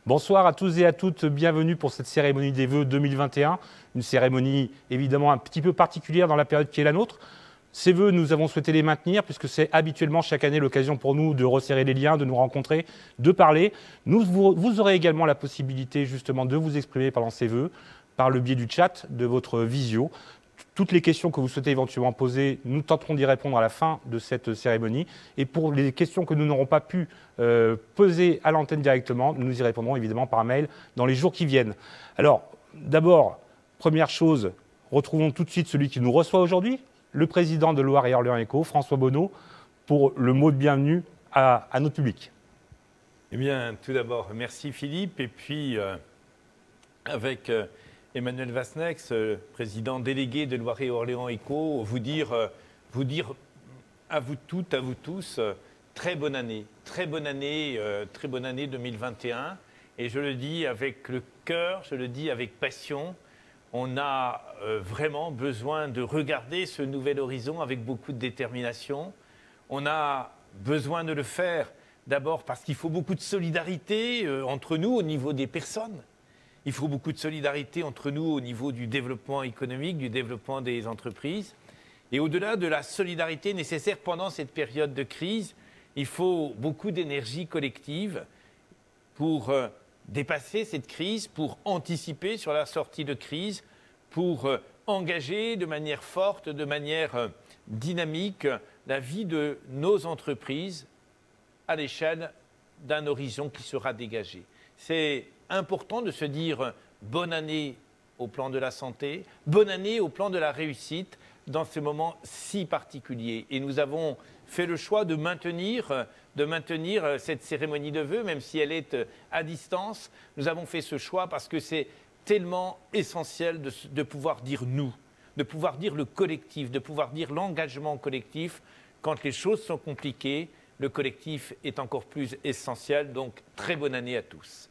Bonsoir à tous et à toutes, bienvenue pour cette cérémonie des vœux 2021, une cérémonie évidemment un petit peu particulière dans la période qui est la nôtre. Ces vœux, nous avons souhaité les maintenir puisque c'est habituellement chaque année l'occasion pour nous de resserrer les liens, de nous rencontrer, de parler. Vous aurez également la possibilité justement de vous exprimer pendant ces vœux par le biais du chat de votre visio. Toutes les questions que vous souhaitez éventuellement poser, nous tenterons d'y répondre à la fin de cette cérémonie. Et pour les questions que nous n'aurons pas pu poser à l'antenne directement, nous y répondrons évidemment par mail dans les jours qui viennent. Alors, d'abord, première chose, retrouvons tout de suite celui qui nous reçoit aujourd'hui, le président de Loire et Orléans Éco, François Bonneau, pour le mot de bienvenue à notre public. Eh bien, tout d'abord, merci Philippe. Et puis, avec Emmanuel Vasnex, président délégué de Loire et Orléans Éco, vous dire à vous toutes, à vous tous, très bonne année 2021. Et je le dis avec le cœur, je le dis avec passion. On a vraiment besoin de regarder ce nouvel horizon avec beaucoup de détermination. On a besoin de le faire d'abord parce qu'il faut beaucoup de solidarité entre nous au niveau des personnes. Il faut beaucoup de solidarité entre nous au niveau du développement économique, du développement des entreprises. Et au-delà de la solidarité nécessaire pendant cette période de crise, il faut beaucoup d'énergie collective pour dépasser cette crise, pour anticiper sur la sortie de crise, pour engager de manière forte, de manière dynamique, la vie de nos entreprises à l'échelle d'un horizon qui sera dégagé. C'est important de se dire bonne année au plan de la santé, bonne année au plan de la réussite dans ce moment si particulier. Et nous avons fait le choix de maintenir cette cérémonie de vœux, même si elle est à distance. Nous avons fait ce choix parce que c'est tellement essentiel de pouvoir dire nous, de pouvoir dire le collectif, de pouvoir dire l'engagement collectif. Quand les choses sont compliquées, le collectif est encore plus essentiel. Donc, très bonne année à tous.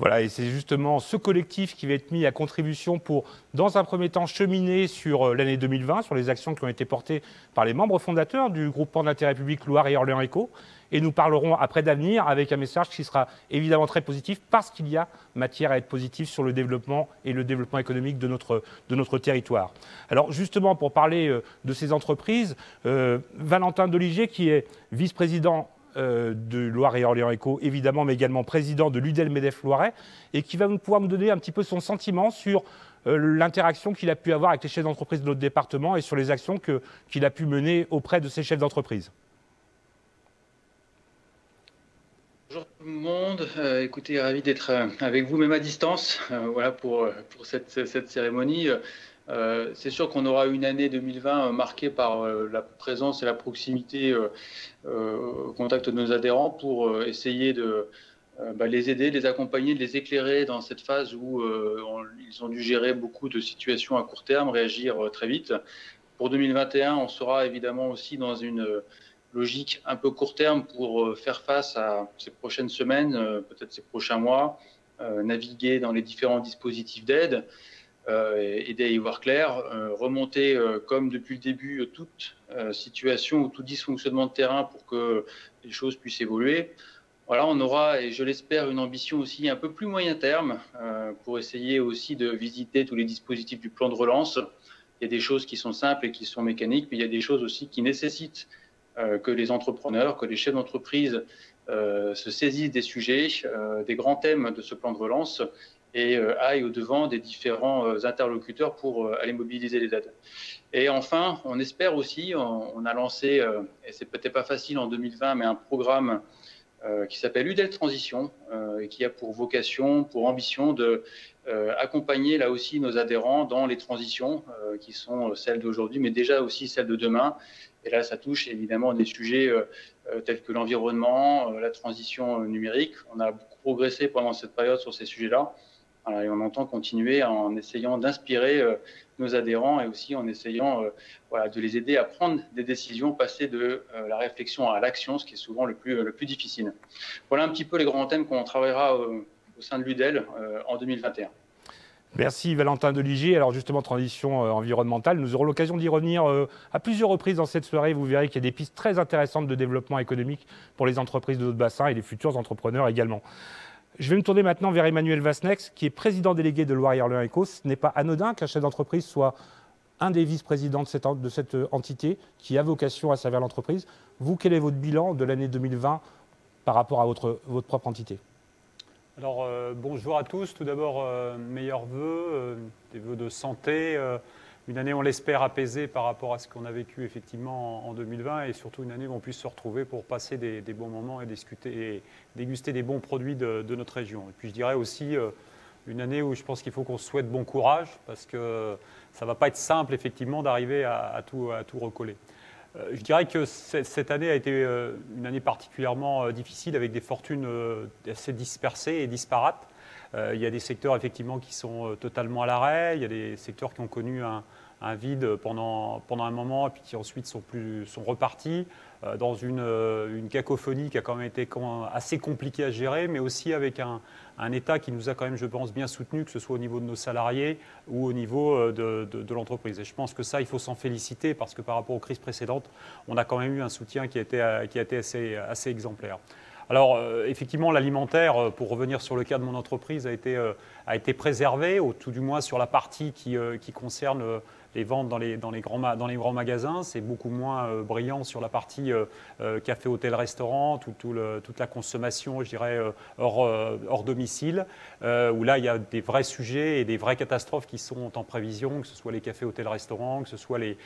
Voilà, et c'est justement ce collectif qui va être mis à contribution pour, dans un premier temps, cheminer sur l'année 2020, sur les actions qui ont été portées par les membres fondateurs du groupement d'intérêt public Loire et Orléans Éco. Et nous parlerons après d'avenir avec un message qui sera évidemment très positif parce qu'il y a matière à être positif sur le développement et le développement économique de notre territoire. Alors justement, pour parler de ces entreprises, Valentin Deligier, qui est vice-président de Loire et Orléans Éco, évidemment, mais également président de l'UDEL-MEDEF Loiret, et qui va pouvoir nous donner un petit peu son sentiment sur l'interaction qu'il a pu avoir avec les chefs d'entreprise de notre département et sur les actions qu'il a pu mener auprès de ces chefs d'entreprise. Bonjour tout le monde, écoutez, ravi d'être avec vous, même à distance, voilà pour cette cérémonie. C'est sûr qu'on aura une année 2020 marquée par la présence et la proximité au contact de nos adhérents pour essayer de les aider, les accompagner, de les éclairer dans cette phase où ils ont dû gérer beaucoup de situations à court terme, réagir très vite. Pour 2021, on sera évidemment aussi dans une logique un peu court terme pour faire face à ces prochaines semaines, peut-être ces prochains mois, naviguer dans les différents dispositifs d'aide, aider à y voir clair, remonter comme depuis le début toute situation ou tout dysfonctionnement de terrain pour que les choses puissent évoluer. Voilà, on aura, et je l'espère, une ambition aussi un peu plus moyen terme pour essayer aussi de visiter tous les dispositifs du plan de relance. Il y a des choses qui sont simples et qui sont mécaniques, mais il y a des choses aussi qui nécessitent que les entrepreneurs, que les chefs d'entreprise se saisissent des sujets, des grands thèmes de ce plan de relance et aillent au-devant des différents interlocuteurs pour aller mobiliser les aides. Et enfin, on espère aussi, on a lancé, et c'est peut-être pas facile en 2020, mais un programme qui s'appelle UDEL Transition et qui a pour vocation, pour ambition de accompagner là aussi nos adhérents dans les transitions qui sont celles d'aujourd'hui, mais déjà aussi celles de demain. Et là, ça touche évidemment des sujets tels que l'environnement, la transition numérique. On a beaucoup progressé pendant cette période sur ces sujets-là. Voilà, et on entend continuer en essayant d'inspirer nos adhérents et aussi en essayant de les aider à prendre des décisions, passer de la réflexion à l'action, ce qui est souvent le plus difficile. Voilà un petit peu les grands thèmes qu'on travaillera au sein de l'UDEL en 2021. Merci Valentin Deligier. Alors justement, transition environnementale, nous aurons l'occasion d'y revenir à plusieurs reprises dans cette soirée. Vous verrez qu'il y a des pistes très intéressantes de développement économique pour les entreprises de notre bassin et les futurs entrepreneurs également. Je vais me tourner maintenant vers Emmanuel Vasnex, qui est président délégué de Loire-et-Orléans-Eco. Ce n'est pas anodin qu'un chef d'entreprise soit un des vice-présidents de cette entité qui a vocation à servir l'entreprise. Vous, quel est votre bilan de l'année 2020 par rapport à votre propre entité? Alors, bonjour à tous. Tout d'abord, meilleurs vœux, des vœux de santé. Une année, on l'espère, apaisée par rapport à ce qu'on a vécu effectivement en 2020 et surtout une année où on puisse se retrouver pour passer des bons moments et discuter et déguster des bons produits de notre région. Et puis je dirais aussi une année où je pense qu'il faut qu'on se souhaite bon courage parce que ça ne va pas être simple effectivement d'arriver à tout recoller. Je dirais que cette année a été une année particulièrement difficile avec des fortunes assez dispersées et disparates. Il y a des secteurs effectivement qui sont totalement à l'arrêt, il y a des secteurs qui ont connu un vide pendant un moment et puis qui ensuite sont repartis dans une cacophonie qui a quand même été assez compliquée à gérer, mais aussi avec un État qui nous a quand même, je pense, bien soutenu, que ce soit au niveau de nos salariés ou au niveau de l'entreprise. Et je pense que ça, il faut s'en féliciter parce que par rapport aux crises précédentes, on a quand même eu un soutien qui a été assez exemplaire. Alors, effectivement, l'alimentaire, pour revenir sur le cas de mon entreprise, a été préservé, ou tout du moins sur la partie qui concerne les ventes dans les grands magasins. C'est beaucoup moins brillant sur la partie café, hôtel, restaurant, toute la consommation, je dirais, hors domicile, où là, il y a des vrais sujets et des vraies catastrophes qui sont en prévision, que ce soit les cafés, hôtels, restaurants, que ce soit les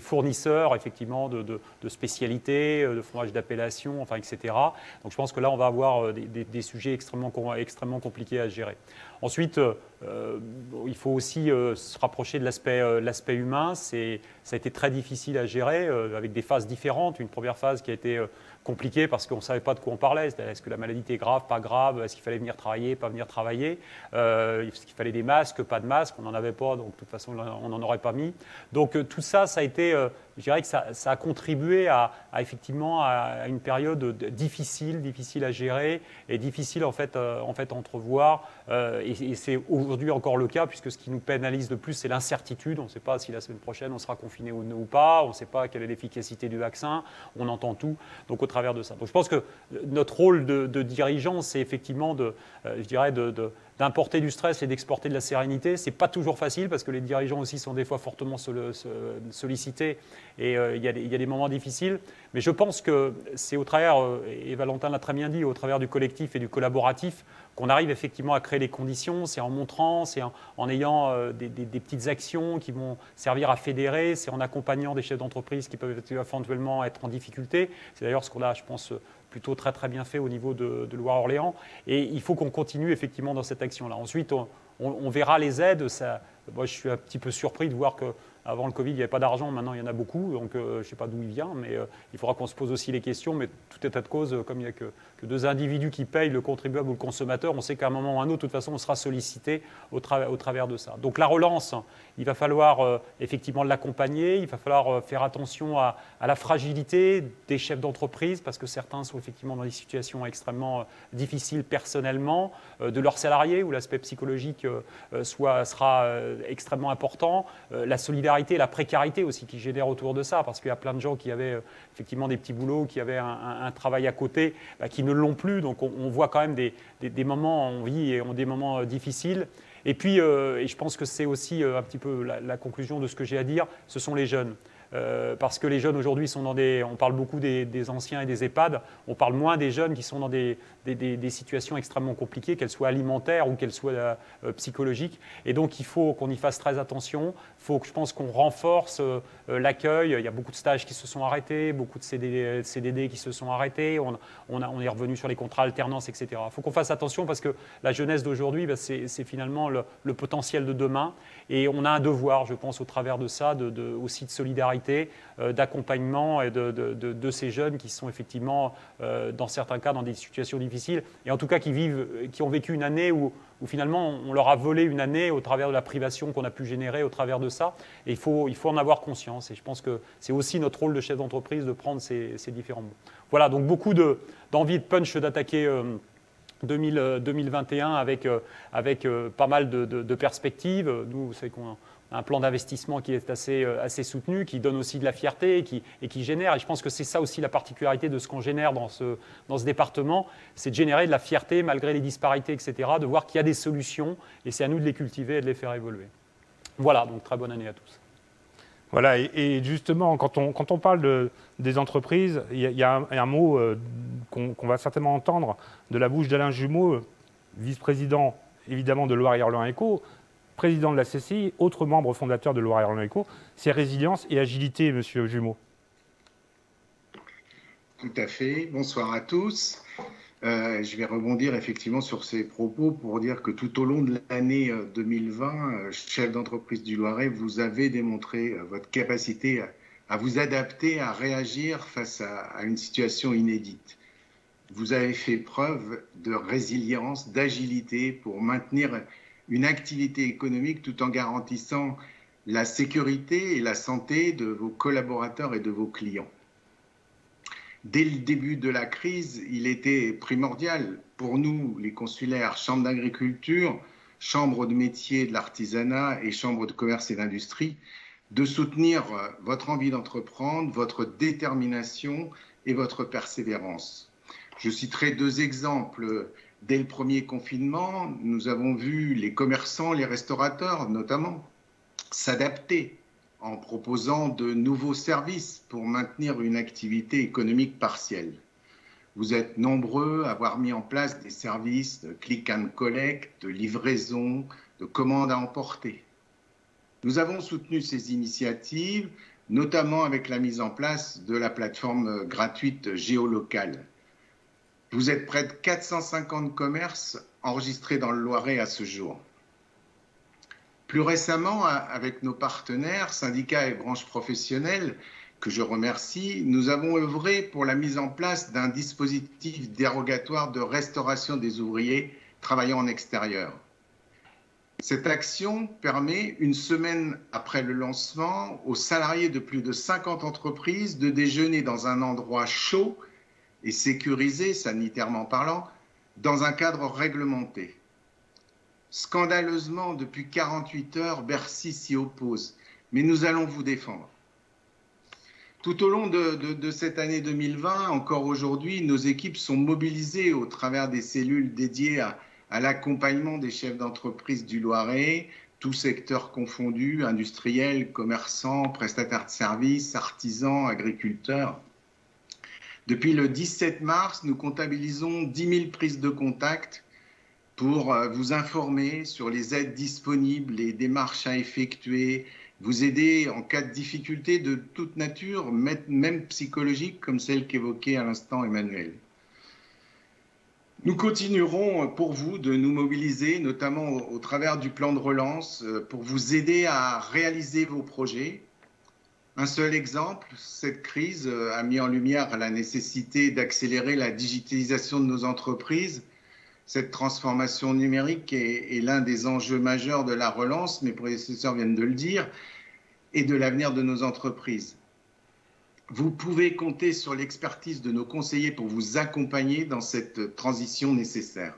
fournisseurs, effectivement, de spécialités, de fromages d'appellation, enfin, etc. Donc, je pense que là, on va avoir des sujets extrêmement compliqués à gérer. Ensuite, il faut aussi se rapprocher de l'aspect humain. Ça a été très difficile à gérer avec des phases différentes. Une première phase qui a été compliquée parce qu'on ne savait pas de quoi on parlait. Est-ce que la maladie était grave, pas grave? Est-ce qu'il fallait venir travailler, pas venir travailler? Est-ce qu'il fallait des masques, pas de masques? On n'en avait pas, donc de toute façon, on n'en aurait pas mis. Donc tout ça, ça a été, je dirais que ça a contribué effectivement à une période difficile à gérer et difficile en fait à entrevoir. Et c'est aujourd'hui encore le cas, puisque ce qui nous pénalise le plus, c'est l'incertitude. On ne sait pas si la semaine prochaine, on sera confiné ou pas. On ne sait pas quelle est l'efficacité du vaccin. On entend tout, donc au travers de ça. Donc je pense que notre rôle de dirigeant, c'est effectivement je dirais d'importer du stress et d'exporter de la sérénité. Ce n'est pas toujours facile, parce que les dirigeants aussi sont des fois fortement sollicités et il y a des moments difficiles. Mais je pense que c'est au travers, et Valentin l'a très bien dit, au travers du collectif et du collaboratif, qu'on arrive effectivement à créer les conditions. C'est en montrant, c'est en ayant des petites actions qui vont servir à fédérer, c'est en accompagnant des chefs d'entreprise qui peuvent éventuellement être en difficulté. C'est d'ailleurs ce qu'on a, je pense, plutôt très très bien fait au niveau de Loire-Orléans. Et il faut qu'on continue effectivement dans cette action-là. Ensuite, on verra les aides. Moi, je suis un petit peu surpris de voir qu'avant le Covid, il n'y avait pas d'argent. Maintenant, il y en a beaucoup. Donc, je ne sais pas d'où il vient, mais il faudra qu'on se pose aussi les questions. Mais tout état de cause, comme il n'y a que deux individus qui payent, le contribuable ou le consommateur, on sait qu'à un moment ou à un autre, de toute façon, on sera sollicité au travers de ça. Donc, la relance, il va falloir effectivement l'accompagner. Il va falloir faire attention à la fragilité des chefs d'entreprise, parce que certains sont effectivement dans des situations extrêmement difficiles personnellement, de leurs salariés, où l'aspect psychologique sera extrêmement important. La solidarité, la précarité aussi qui génère autour de ça, parce qu'il y a plein de gens qui avaient effectivement des petits boulots, qui avaient un travail à côté, qui ne l'ont plus. Donc on voit quand même des moments, on vit et des moments difficiles. Et puis, et je pense que c'est aussi un petit peu la conclusion de ce que j'ai à dire, ce sont les jeunes. Parce que les jeunes aujourd'hui sont on parle beaucoup des anciens et des EHPAD, on parle moins des jeunes qui sont dans des situations extrêmement compliquées, qu'elles soient alimentaires ou qu'elles soient psychologiques. Et donc il faut qu'on y fasse très attention. Il faut, je pense, qu'on renforce l'accueil. Il y a beaucoup de stages qui se sont arrêtés, beaucoup de CDD qui se sont arrêtés. On est revenu sur les contrats alternance, etc. Il faut qu'on fasse attention, parce que la jeunesse d'aujourd'hui, c'est finalement le potentiel de demain. Et on a un devoir, je pense, au travers de ça, aussi de solidarité, d'accompagnement et de ces jeunes qui sont effectivement, dans certains cas, dans des situations difficiles, et en tout cas qui ont vécu une année où finalement on leur a volé une année au travers de la privation qu'on a pu générer au travers de ça. Et il faut en avoir conscience. Et je pense que c'est aussi notre rôle de chef d'entreprise de prendre ces différents mots. Voilà, donc beaucoup d'envie de punch d'attaquer 2021 avec pas mal de perspectives. Nous, vous savez qu'on un plan d'investissement qui est assez soutenu, qui donne aussi de la fierté et qui génère. Et je pense que c'est ça aussi la particularité de ce qu'on génère dans ce département, c'est de générer de la fierté malgré les disparités, etc., de voir qu'il y a des solutions et c'est à nous de les cultiver et de les faire évoluer. Voilà, donc très bonne année à tous. Voilà, et justement, quand on parle des entreprises, il y a un mot qu'on va certainement entendre de la bouche d'Alain Jumeau, vice-président évidemment de Loire-et-Orléans Eco, président de la CCI, autre membre fondateur de Loire-et-Orléans Eco, c'est résilience et agilité, monsieur Jumeau. Tout à fait. Bonsoir à tous. Je vais rebondir effectivement sur ces propos pour dire que tout au long de l'année 2020, chef d'entreprise du Loiret, vous avez démontré votre capacité à vous adapter, à réagir face à une situation inédite. Vous avez fait preuve de résilience, d'agilité pour maintenir une activité économique tout en garantissant la sécurité et la santé de vos collaborateurs et de vos clients. Dès le début de la crise, il était primordial pour nous, les consulaires, chambres d'agriculture, chambres de métiers de l'artisanat et chambres de commerce et d'industrie, de soutenir votre envie d'entreprendre, votre détermination et votre persévérance. Je citerai 2 exemples. Dès le premier confinement, nous avons vu les commerçants, les restaurateurs notamment, s'adapter en proposant de nouveaux services pour maintenir une activité économique partielle. Vous êtes nombreux à avoir mis en place des services de click and collect, de livraison, de commande à emporter. Nous avons soutenu ces initiatives, notamment avec la mise en place de la plateforme gratuite Géolocal. Vous êtes près de 450 commerces enregistrés dans le Loiret à ce jour. Plus récemment, avec nos partenaires, syndicats et branches professionnelles, que je remercie, nous avons œuvré pour la mise en place d'un dispositif dérogatoire de restauration des ouvriers travaillant en extérieur. Cette action permet, une semaine après le lancement, aux salariés de plus de 50 entreprises de déjeuner dans un endroit chaud et sécurisé, sanitairement parlant, dans un cadre réglementé. Scandaleusement, depuis 48 heures, Bercy s'y oppose, mais nous allons vous défendre. Tout au long de cette année 2020, encore aujourd'hui, nos équipes sont mobilisées au travers des cellules dédiées à l'accompagnement des chefs d'entreprise du Loiret, tous secteurs confondus, industriels, commerçants, prestataires de services, artisans, agriculteurs. Depuis le 17 mars, nous comptabilisons 10 000 prises de contact pour vous informer sur les aides disponibles, les démarches à effectuer, vous aider en cas de difficulté de toute nature, même psychologique, comme celle qu'évoquait à l'instant Emmanuel. Nous continuerons pour vous de nous mobiliser, notamment au travers du plan de relance, pour vous aider à réaliser vos projets. Un seul exemple, cette crise a mis en lumière la nécessité d'accélérer la digitalisation de nos entreprises. Cette transformation numérique est l'un des enjeux majeurs de la relance, mes prédécesseurs viennent de le dire, et de l'avenir de nos entreprises. Vous pouvez compter sur l'expertise de nos conseillers pour vous accompagner dans cette transition nécessaire.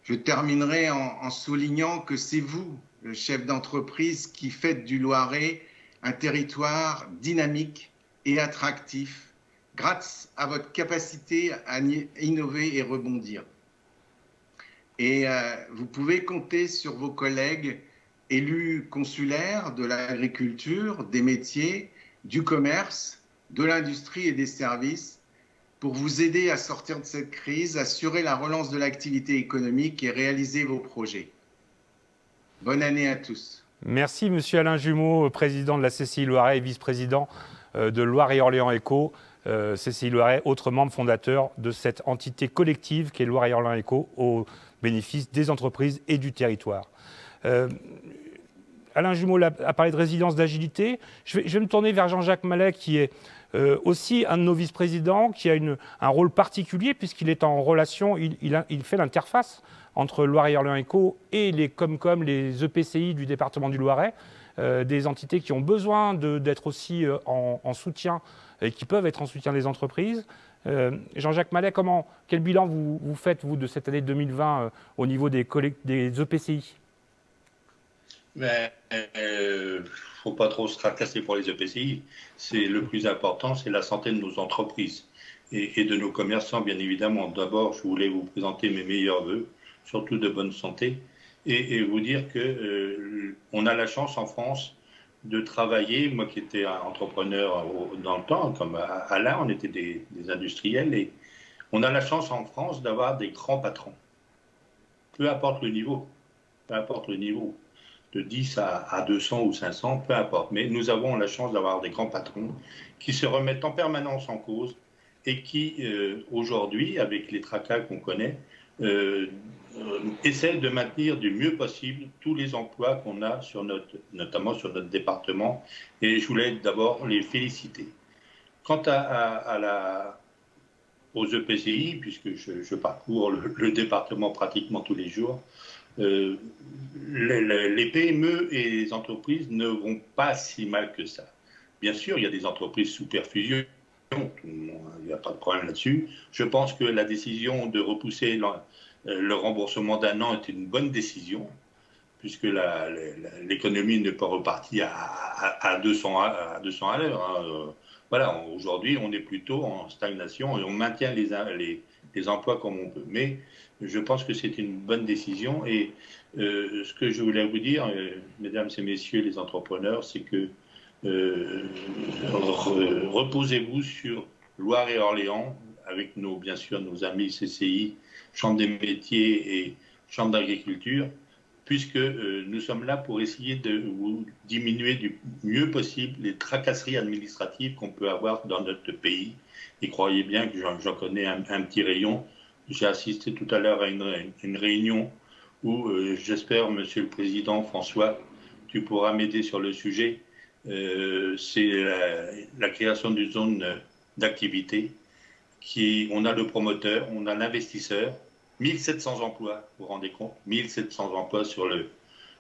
Je terminerai en soulignant que c'est vous, le chef d'entreprise, qui faites du Loiret un territoire dynamique et attractif grâce à votre capacité à innover et rebondir. Et vous pouvez compter sur vos collègues élus consulaires de l'agriculture, des métiers, du commerce, de l'industrie et des services pour vous aider à sortir de cette crise, assurer la relance de l'activité économique et réaliser vos projets. Bonne année à tous. Merci monsieur Alain Jumeau, président de la CCI Loiret et vice-président de Loire-et-Orléans Eco. CCI Loiret, autre membre fondateur de cette entité collective qui est Loire-et-Orléans Eco au bénéfice des entreprises et du territoire. Alain Jumeau a parlé de résilience, d'agilité. Je vais me tourner vers Jean-Jacques Mallet qui est aussi un de nos vice-présidents, qui a un rôle particulier puisqu'il est en relation, il fait l'interface entre Loire-et-Orléans Eco et les Comcom, les EPCI du département du Loiret, des entités qui ont besoin d'être aussi en soutien et qui peuvent être en soutien des entreprises. Jean-Jacques Mallet, quel bilan vous faites, vous, de cette année 2020 au niveau des EPCI ? Mais faut pas trop se tracasser pour les EPCI. C'est le plus important, c'est la santé de nos entreprises et de nos commerçants, bien évidemment. D'abord, je voulais vous présenter mes meilleurs vœux, surtout de bonne santé, et vous dire que on a la chance en France de travailler. Moi qui étais un entrepreneur dans le temps, comme Alain, on était des industriels, et on a la chance en France d'avoir des grands patrons. Peu importe le niveau, peu importe le niveau. De 10 à 200 ou 500, peu importe. Mais nous avons la chance d'avoir des grands patrons qui se remettent en permanence en cause et qui, aujourd'hui, avec les tracas qu'on connaît, essaient de maintenir du mieux possible tous les emplois qu'on a, notamment sur notre département. Et je voulais d'abord les féliciter. Quant aux EPCI, puisque je parcours le département pratiquement tous les jours, les PME et les entreprises ne vont pas si mal que ça. Bien sûr, il y a des entreprises sous perfusion, il n'y a pas de problème là-dessus. Je pense que la décision de repousser le remboursement d'1 an est une bonne décision, puisque l'économie n'est pas repartie à 200 à l'heure. Hein. Voilà, aujourd'hui, on est plutôt en stagnation et on maintient les emplois comme on peut. Mais je pense que c'est une bonne décision. Et ce que je voulais vous dire, mesdames et messieurs les entrepreneurs, c'est que reposez-vous sur Loire et Orléans, avec bien sûr nos amis CCI, Chambre des métiers et Chambre d'agriculture, puisque nous sommes là pour essayer de vous diminuer du mieux possible les tracasseries administratives qu'on peut avoir dans notre pays. Et croyez bien que j'en connais un petit rayon. J'ai assisté tout à l'heure à une réunion où j'espère, Monsieur le Président François, tu pourras m'aider sur le sujet. C'est la création d'une zone d'activité. On a le promoteur, on a l'investisseur, 1700 emplois, vous vous rendez compte, 1700 emplois sur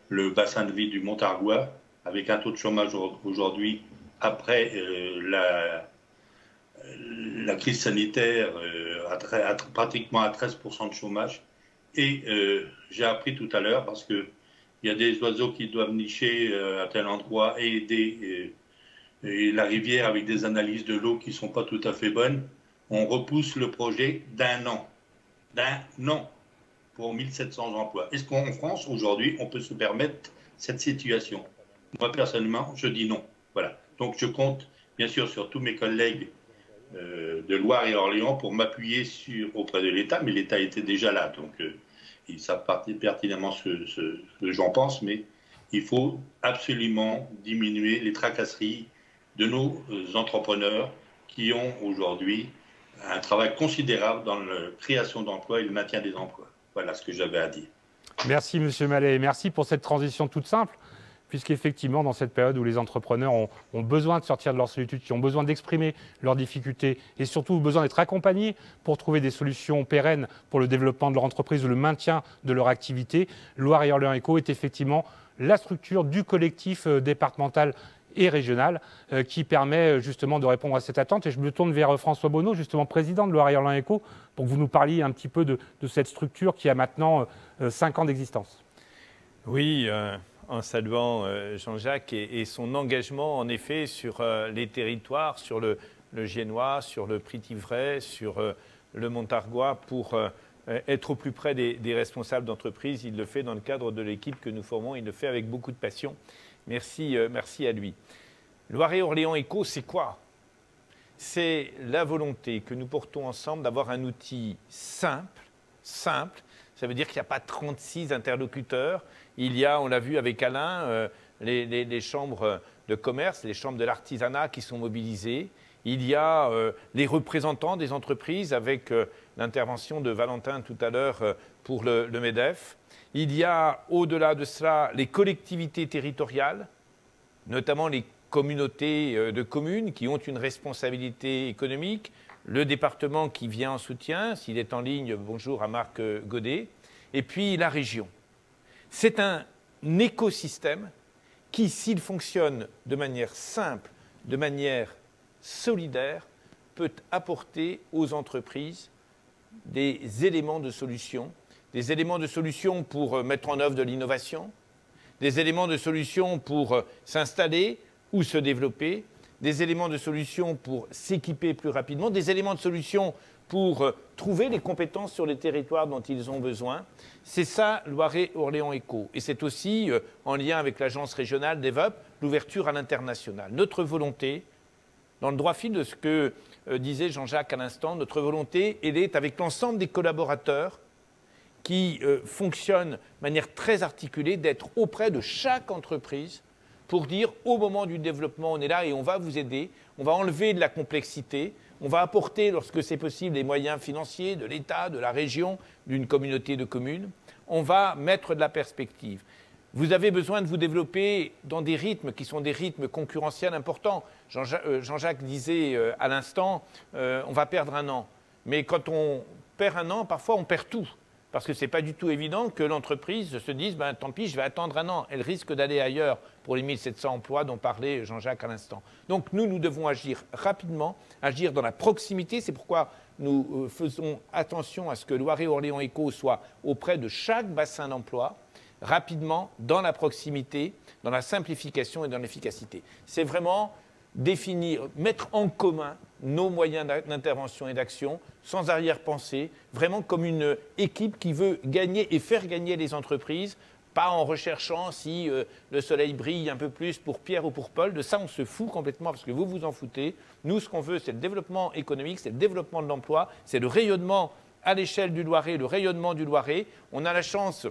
le bassin de vie du Montargois, avec un taux de chômage aujourd'hui, après la crise sanitaire, pratiquement à 13% de chômage. Et j'ai appris tout à l'heure, parce qu'il y a des oiseaux qui doivent nicher à tel endroit et la rivière avec des analyses de l'eau qui ne sont pas tout à fait bonnes, on repousse le projet d'1 an. D'1 an pour 1700 emplois. Est-ce qu'en France, aujourd'hui, on peut se permettre cette situation? Moi, personnellement, je dis non. Voilà. Donc, je compte, bien sûr, sur tous mes collègues de Loire et Orléans pour m'appuyer auprès de l'État, mais l'État était déjà là, donc ils savent pertinemment ce que j'en pense, mais il faut absolument diminuer les tracasseries de nos entrepreneurs qui ont aujourd'hui un travail considérable dans la création d'emplois et le maintien des emplois. Voilà ce que j'avais à dire. Merci Monsieur Mallet, merci pour cette transition toute simple, puisqu'effectivement, dans cette période où les entrepreneurs ont besoin de sortir de leur solitude, qui ont besoin d'exprimer leurs difficultés et surtout besoin d'être accompagnés pour trouver des solutions pérennes pour le développement de leur entreprise ou le maintien de leur activité, Loire et Orléans Éco est effectivement la structure du collectif départemental et régional qui permet justement de répondre à cette attente. Et je me tourne vers François Bonneau, justement président de Loire et Orléans Éco, pour que vous nous parliez un petit peu de cette structure qui a maintenant 5 ans d'existence. Oui, en saluant Jean-Jacques et son engagement en effet sur les territoires, sur le Giennois, sur le Pithiviers, sur le Montargois, pour être au plus près des responsables d'entreprise. Il le fait dans le cadre de l'équipe que nous formons, il le fait avec beaucoup de passion. Merci à lui. Loire et Orléans Éco, c'est quoi? C'est la volonté que nous portons ensemble d'avoir un outil simple. Ça veut dire qu'il n'y a pas 36 interlocuteurs. Il y a, on l'a vu avec Alain, les chambres de commerce, les chambres de l'artisanat qui sont mobilisées. Il y a les représentants des entreprises avec l'intervention de Valentin tout à l'heure pour le MEDEF. Il y a, au-delà de cela, les collectivités territoriales, notamment les communautés de communes qui ont une responsabilité économique, le département qui vient en soutien, s'il est en ligne, bonjour à Marc Godet, et puis la région. C'est un écosystème qui, s'il fonctionne de manière simple, de manière solidaire, peut apporter aux entreprises des éléments de solution pour mettre en œuvre de l'innovation, des éléments de solution pour s'installer ou se développer, des éléments de solution pour s'équiper plus rapidement, des éléments de solution pour trouver les compétences sur les territoires dont ils ont besoin. C'est ça, Loiret-Orléans Éco. Et c'est aussi, en lien avec l'agence régionale DevUp, l'ouverture à l'international. Notre volonté, dans le droit fil de ce que disait Jean-Jacques à l'instant, notre volonté, elle est avec l'ensemble des collaborateurs qui fonctionnent de manière très articulée, d'être auprès de chaque entreprise pour dire, au moment du développement, on est là et on va vous aider, on va enlever de la complexité, on va apporter, lorsque c'est possible, les moyens financiers de l'État, de la région, d'une communauté de communes. On va mettre de la perspective. Vous avez besoin de vous développer dans des rythmes qui sont des rythmes concurrentiels importants. Jean-Jacques disait à l'instant, on va perdre un an. Mais quand on perd un an, parfois on perd tout. Parce que ce n'est pas du tout évident que l'entreprise se dise « tant pis, je vais attendre un an ». Elle risque d'aller ailleurs pour les 1700 emplois dont parlait Jean-Jacques à l'instant. Donc nous devons agir rapidement, agir dans la proximité. C'est pourquoi nous faisons attention à ce que Loiret-Orléans Éco soit auprès de chaque bassin d'emploi, rapidement, dans la proximité, dans la simplification et dans l'efficacité. C'est vraiment définir, mettre en commun nos moyens d'intervention et d'action, sans arrière-pensée, vraiment comme une équipe qui veut gagner et faire gagner les entreprises, pas en recherchant si le soleil brille un peu plus pour Pierre ou pour Paul. De ça, on se fout complètement parce que vous vous en foutez. Nous, ce qu'on veut, c'est le développement économique, c'est le développement de l'emploi, c'est le rayonnement à l'échelle du Loiret, le rayonnement du Loiret. On a la chance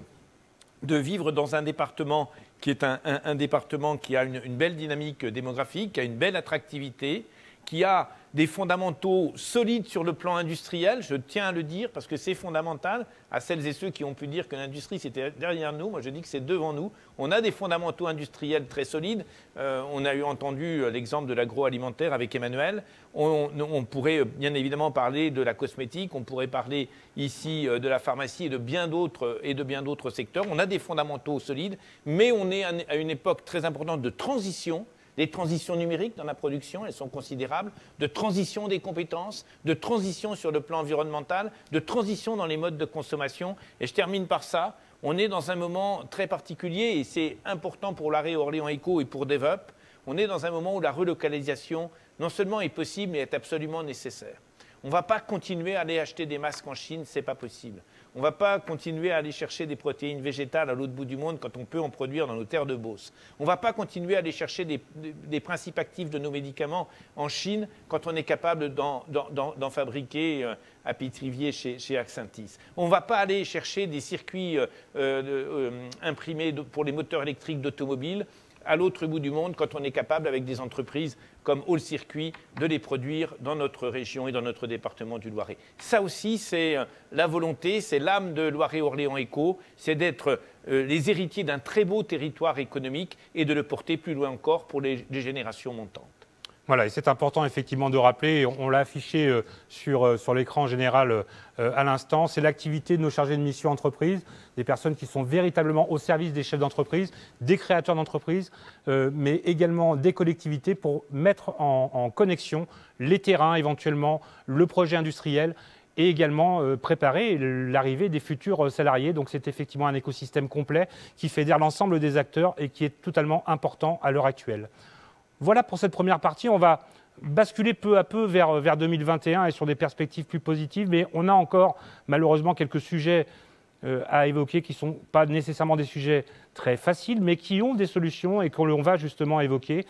de vivre dans un département qui est un département qui a une belle dynamique démographique, qui a une belle attractivité, qui a des fondamentaux solides sur le plan industriel, je tiens à le dire, parce que c'est fondamental à celles et ceux qui ont pu dire que l'industrie c'était derrière nous. Moi je dis que c'est devant nous. On a des fondamentaux industriels très solides. On a entendu l'exemple de l'agroalimentaire avec Emmanuel. On pourrait bien évidemment parler de la cosmétique, on pourrait parler ici de la pharmacie et de bien d'autres secteurs. On a des fondamentaux solides, mais on est à une époque très importante de transition. Les transitions numériques dans la production, elles sont considérables, de transition des compétences, de transition sur le plan environnemental, de transition dans les modes de consommation. Et je termine par ça, on est dans un moment très particulier et c'est important pour Loiret-Orléans Éco et pour DevUp. On est dans un moment où la relocalisation non seulement est possible mais est absolument nécessaire. On ne va pas continuer à aller acheter des masques en Chine, ce n'est pas possible. On ne va pas continuer à aller chercher des protéines végétales à l'autre bout du monde quand on peut en produire dans nos terres de Beauce. On ne va pas continuer à aller chercher des principes actifs de nos médicaments en Chine quand on est capable d'en fabriquer à Pithiviers chez Axentis. On ne va pas aller chercher des circuits imprimés pour les moteurs électriques d'automobiles à l'autre bout du monde quand on est capable, avec des entreprises comme All Circuit, de les produire dans notre région et dans notre département du Loiret. Ça aussi, c'est la volonté, c'est l'âme de Loiret-Orléans Éco, c'est d'être les héritiers d'un très beau territoire économique et de le porter plus loin encore pour les générations montantes. Voilà, et c'est important effectivement de rappeler, on l'a affiché sur l'écran général à l'instant, c'est l'activité de nos chargés de mission entreprise, des personnes qui sont véritablement au service des chefs d'entreprise, des créateurs d'entreprise, mais également des collectivités pour mettre en connexion les terrains éventuellement, le projet industriel et également préparer l'arrivée des futurs salariés. Donc c'est effectivement un écosystème complet qui fédère l'ensemble des acteurs et qui est totalement important à l'heure actuelle. Voilà pour cette première partie. On va basculer peu à peu vers 2021 et sur des perspectives plus positives, mais on a encore malheureusement quelques sujets à évoquer qui ne sont pas nécessairement des sujets très faciles, mais qui ont des solutions et qu'on va justement évoquer.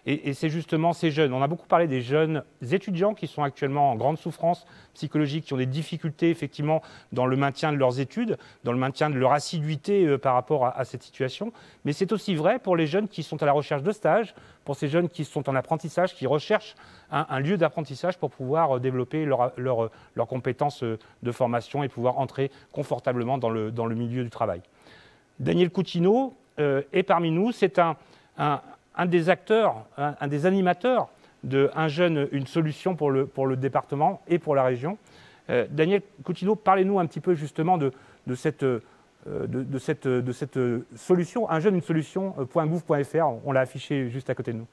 Et c'est justement ces jeunes. On a beaucoup parlé des jeunes étudiants qui sont actuellement en grande souffrance psychologique, qui ont des difficultés effectivement dans le maintien de leurs études, dans le maintien de leur assiduité par rapport à cette situation. Mais c'est aussi vrai pour les jeunes qui sont à la recherche de stages, pour ces jeunes qui sont en apprentissage, qui recherchent un lieu d'apprentissage pour pouvoir développer leurs compétences de formation et pouvoir entrer confortablement dans le milieu du travail. Daniel Coutinho est parmi nous. C'est un des acteurs, un des animateurs de Un jeune, une solution pour le département et pour la région. Daniel Coutinho, parlez-nous un petit peu justement de cette solution, Un jeune, une solution.gouv.fr. On l'a affiché juste à côté de nous.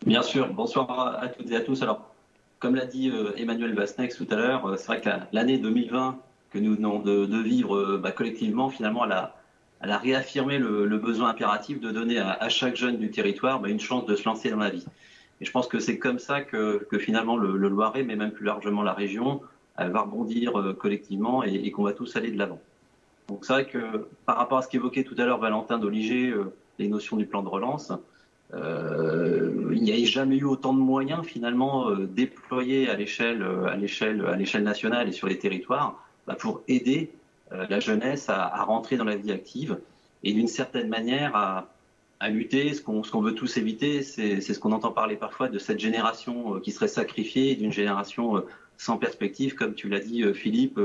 Bien sûr, bonsoir à toutes et à tous. Alors, comme l'a dit Emmanuel Basnex tout à l'heure, c'est vrai que l'année 2020 que nous venons de vivre collectivement, finalement, elle elle a réaffirmé le besoin impératif de donner à chaque jeune du territoire une chance de se lancer dans la vie. Et je pense que c'est comme ça que finalement le Loiret, mais même plus largement la région, elle va rebondir collectivement et qu'on va tous aller de l'avant. Donc c'est vrai que par rapport à ce qu'évoquait tout à l'heure Valentin Doligé, les notions du plan de relance, il n'y a jamais eu autant de moyens finalement déployés à l'échelle nationale et sur les territoires pour aider la jeunesse à rentrer dans la vie active et d'une certaine manière à lutter. Ce qu'on veut tous éviter, c'est ce qu'on entend parler parfois de cette génération qui serait sacrifiée, d'une génération sans perspective, comme tu l'as dit Philippe,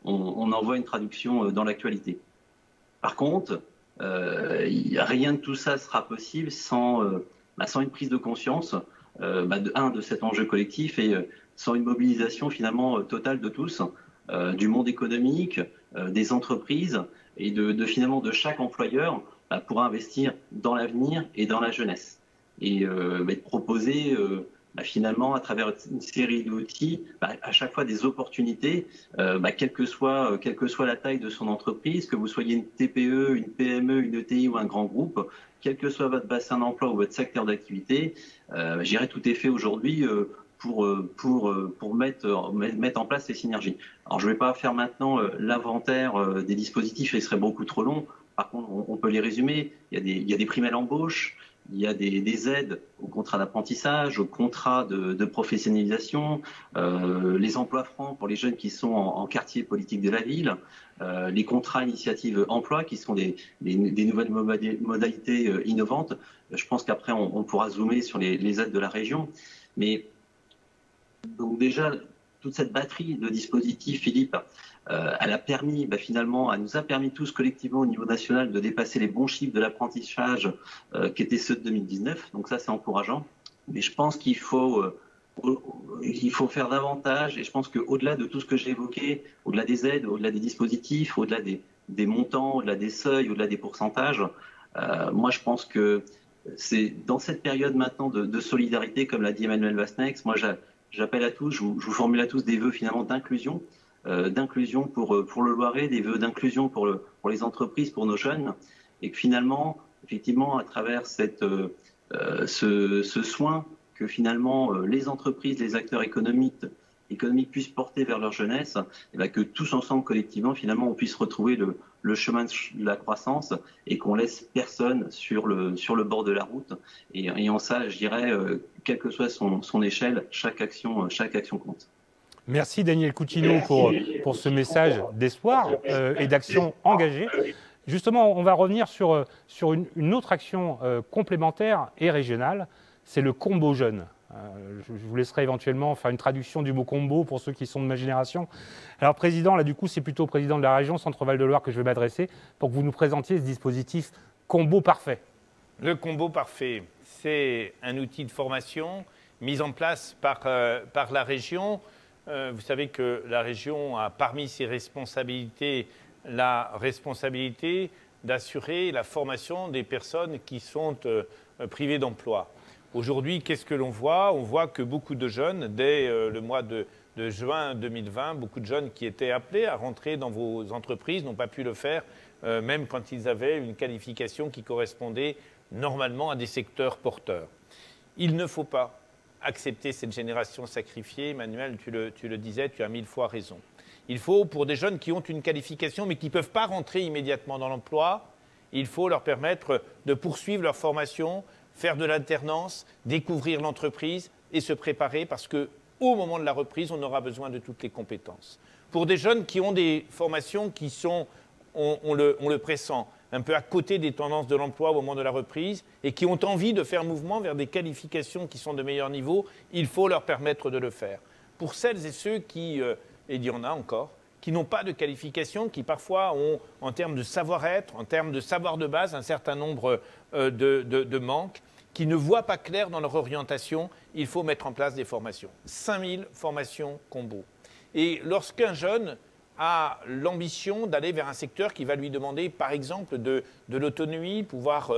on en voit une traduction dans l'actualité. Par contre, rien de tout ça sera possible sans une prise de conscience de cet enjeu collectif et sans une mobilisation finalement totale de tous, du monde économique, des entreprises et finalement de chaque employeur pour investir dans l'avenir et dans la jeunesse et de proposer finalement à travers une série d'outils à chaque fois des opportunités, quelle que soit la taille de son entreprise, que vous soyez une TPE, une PME, une ETI ou un grand groupe, quel que soit votre bassin d'emploi ou votre secteur d'activité, je dirais tout est fait aujourd'hui pour mettre en place ces synergies. Alors je ne vais pas faire maintenant l'inventaire des dispositifs, il serait beaucoup trop long. Par contre, on peut les résumer. Il y a des primes à l'embauche, il y a des aides aux contrats d'apprentissage, aux contrats de professionnalisation, les emplois francs pour les jeunes qui sont en quartier politique de la ville, les contrats initiatives emploi qui sont des nouvelles modalités innovantes. Je pense qu'après, on pourra zoomer sur les aides de la région. Mais donc déjà, toute cette batterie de dispositifs, Philippe, elle a permis finalement, elle nous a permis tous collectivement au niveau national de dépasser les bons chiffres de l'apprentissage qui étaient ceux de 2019. Donc ça, c'est encourageant. Mais je pense qu'il faut faire davantage. Et je pense qu'au-delà de tout ce que j'ai évoqué, au-delà des aides, au-delà des dispositifs, au-delà des montants, au-delà des seuils, au-delà des pourcentages, moi je pense que c'est dans cette période maintenant de solidarité, comme l'a dit Emmanuel Vasnex, moi j'appelle à tous, je vous formule à tous des vœux finalement d'inclusion pour le Loiret, des vœux d'inclusion pour les entreprises, pour nos jeunes, et que finalement, effectivement, à travers ce soin que finalement les entreprises, les acteurs économiques puissent porter vers leur jeunesse, et que tous ensemble, collectivement, finalement, on puisse retrouver le chemin de la croissance et qu'on laisse personne sur le bord de la route. Et en ça, je dirais, quelle que soit son échelle, chaque action compte. Merci Daniel Coutinho pour ce message d'espoir et d'action engagée. Justement, on va revenir sur une autre action complémentaire et régionale, c'est le combo jeune. Je vous laisserai éventuellement faire une traduction du mot combo pour ceux qui sont de ma génération. Alors président, là du coup c'est plutôt au président de la région Centre-Val de Loire que je vais m'adresser pour que vous nous présentiez ce dispositif combo parfait. Le combo parfait, c'est un outil de formation mis en place par la région. Vous savez que la région a parmi ses responsabilités la responsabilité d'assurer la formation des personnes qui sont privées d'emploi. Aujourd'hui, qu'est-ce que l'on voit? On voit que beaucoup de jeunes, dès le mois de juin 2020, beaucoup de jeunes qui étaient appelés à rentrer dans vos entreprises n'ont pas pu le faire, même quand ils avaient une qualification qui correspondait normalement à des secteurs porteurs. Il ne faut pas accepter cette génération sacrifiée. Emmanuel, tu le disais, tu as 1000 fois raison. Il faut, pour des jeunes qui ont une qualification mais qui ne peuvent pas rentrer immédiatement dans l'emploi, il faut leur permettre de poursuivre leur formation, faire de l'alternance, découvrir l'entreprise et se préparer parce qu'au moment de la reprise, on aura besoin de toutes les compétences. Pour des jeunes qui ont des formations qui sont, on le pressent, un peu à côté des tendances de l'emploi au moment de la reprise et qui ont envie de faire mouvement vers des qualifications qui sont de meilleur niveau, il faut leur permettre de le faire. Pour celles et ceux qui, et il y en a encore, qui n'ont pas de qualification, qui parfois ont, en termes de savoir-être, en termes de savoir de base, un certain nombre de manques, qui ne voient pas clair dans leur orientation, il faut mettre en place des formations. 5000 formations combo. Et lorsqu'un jeune a l'ambition d'aller vers un secteur qui va lui demander, par exemple, de l'autonomie, pouvoir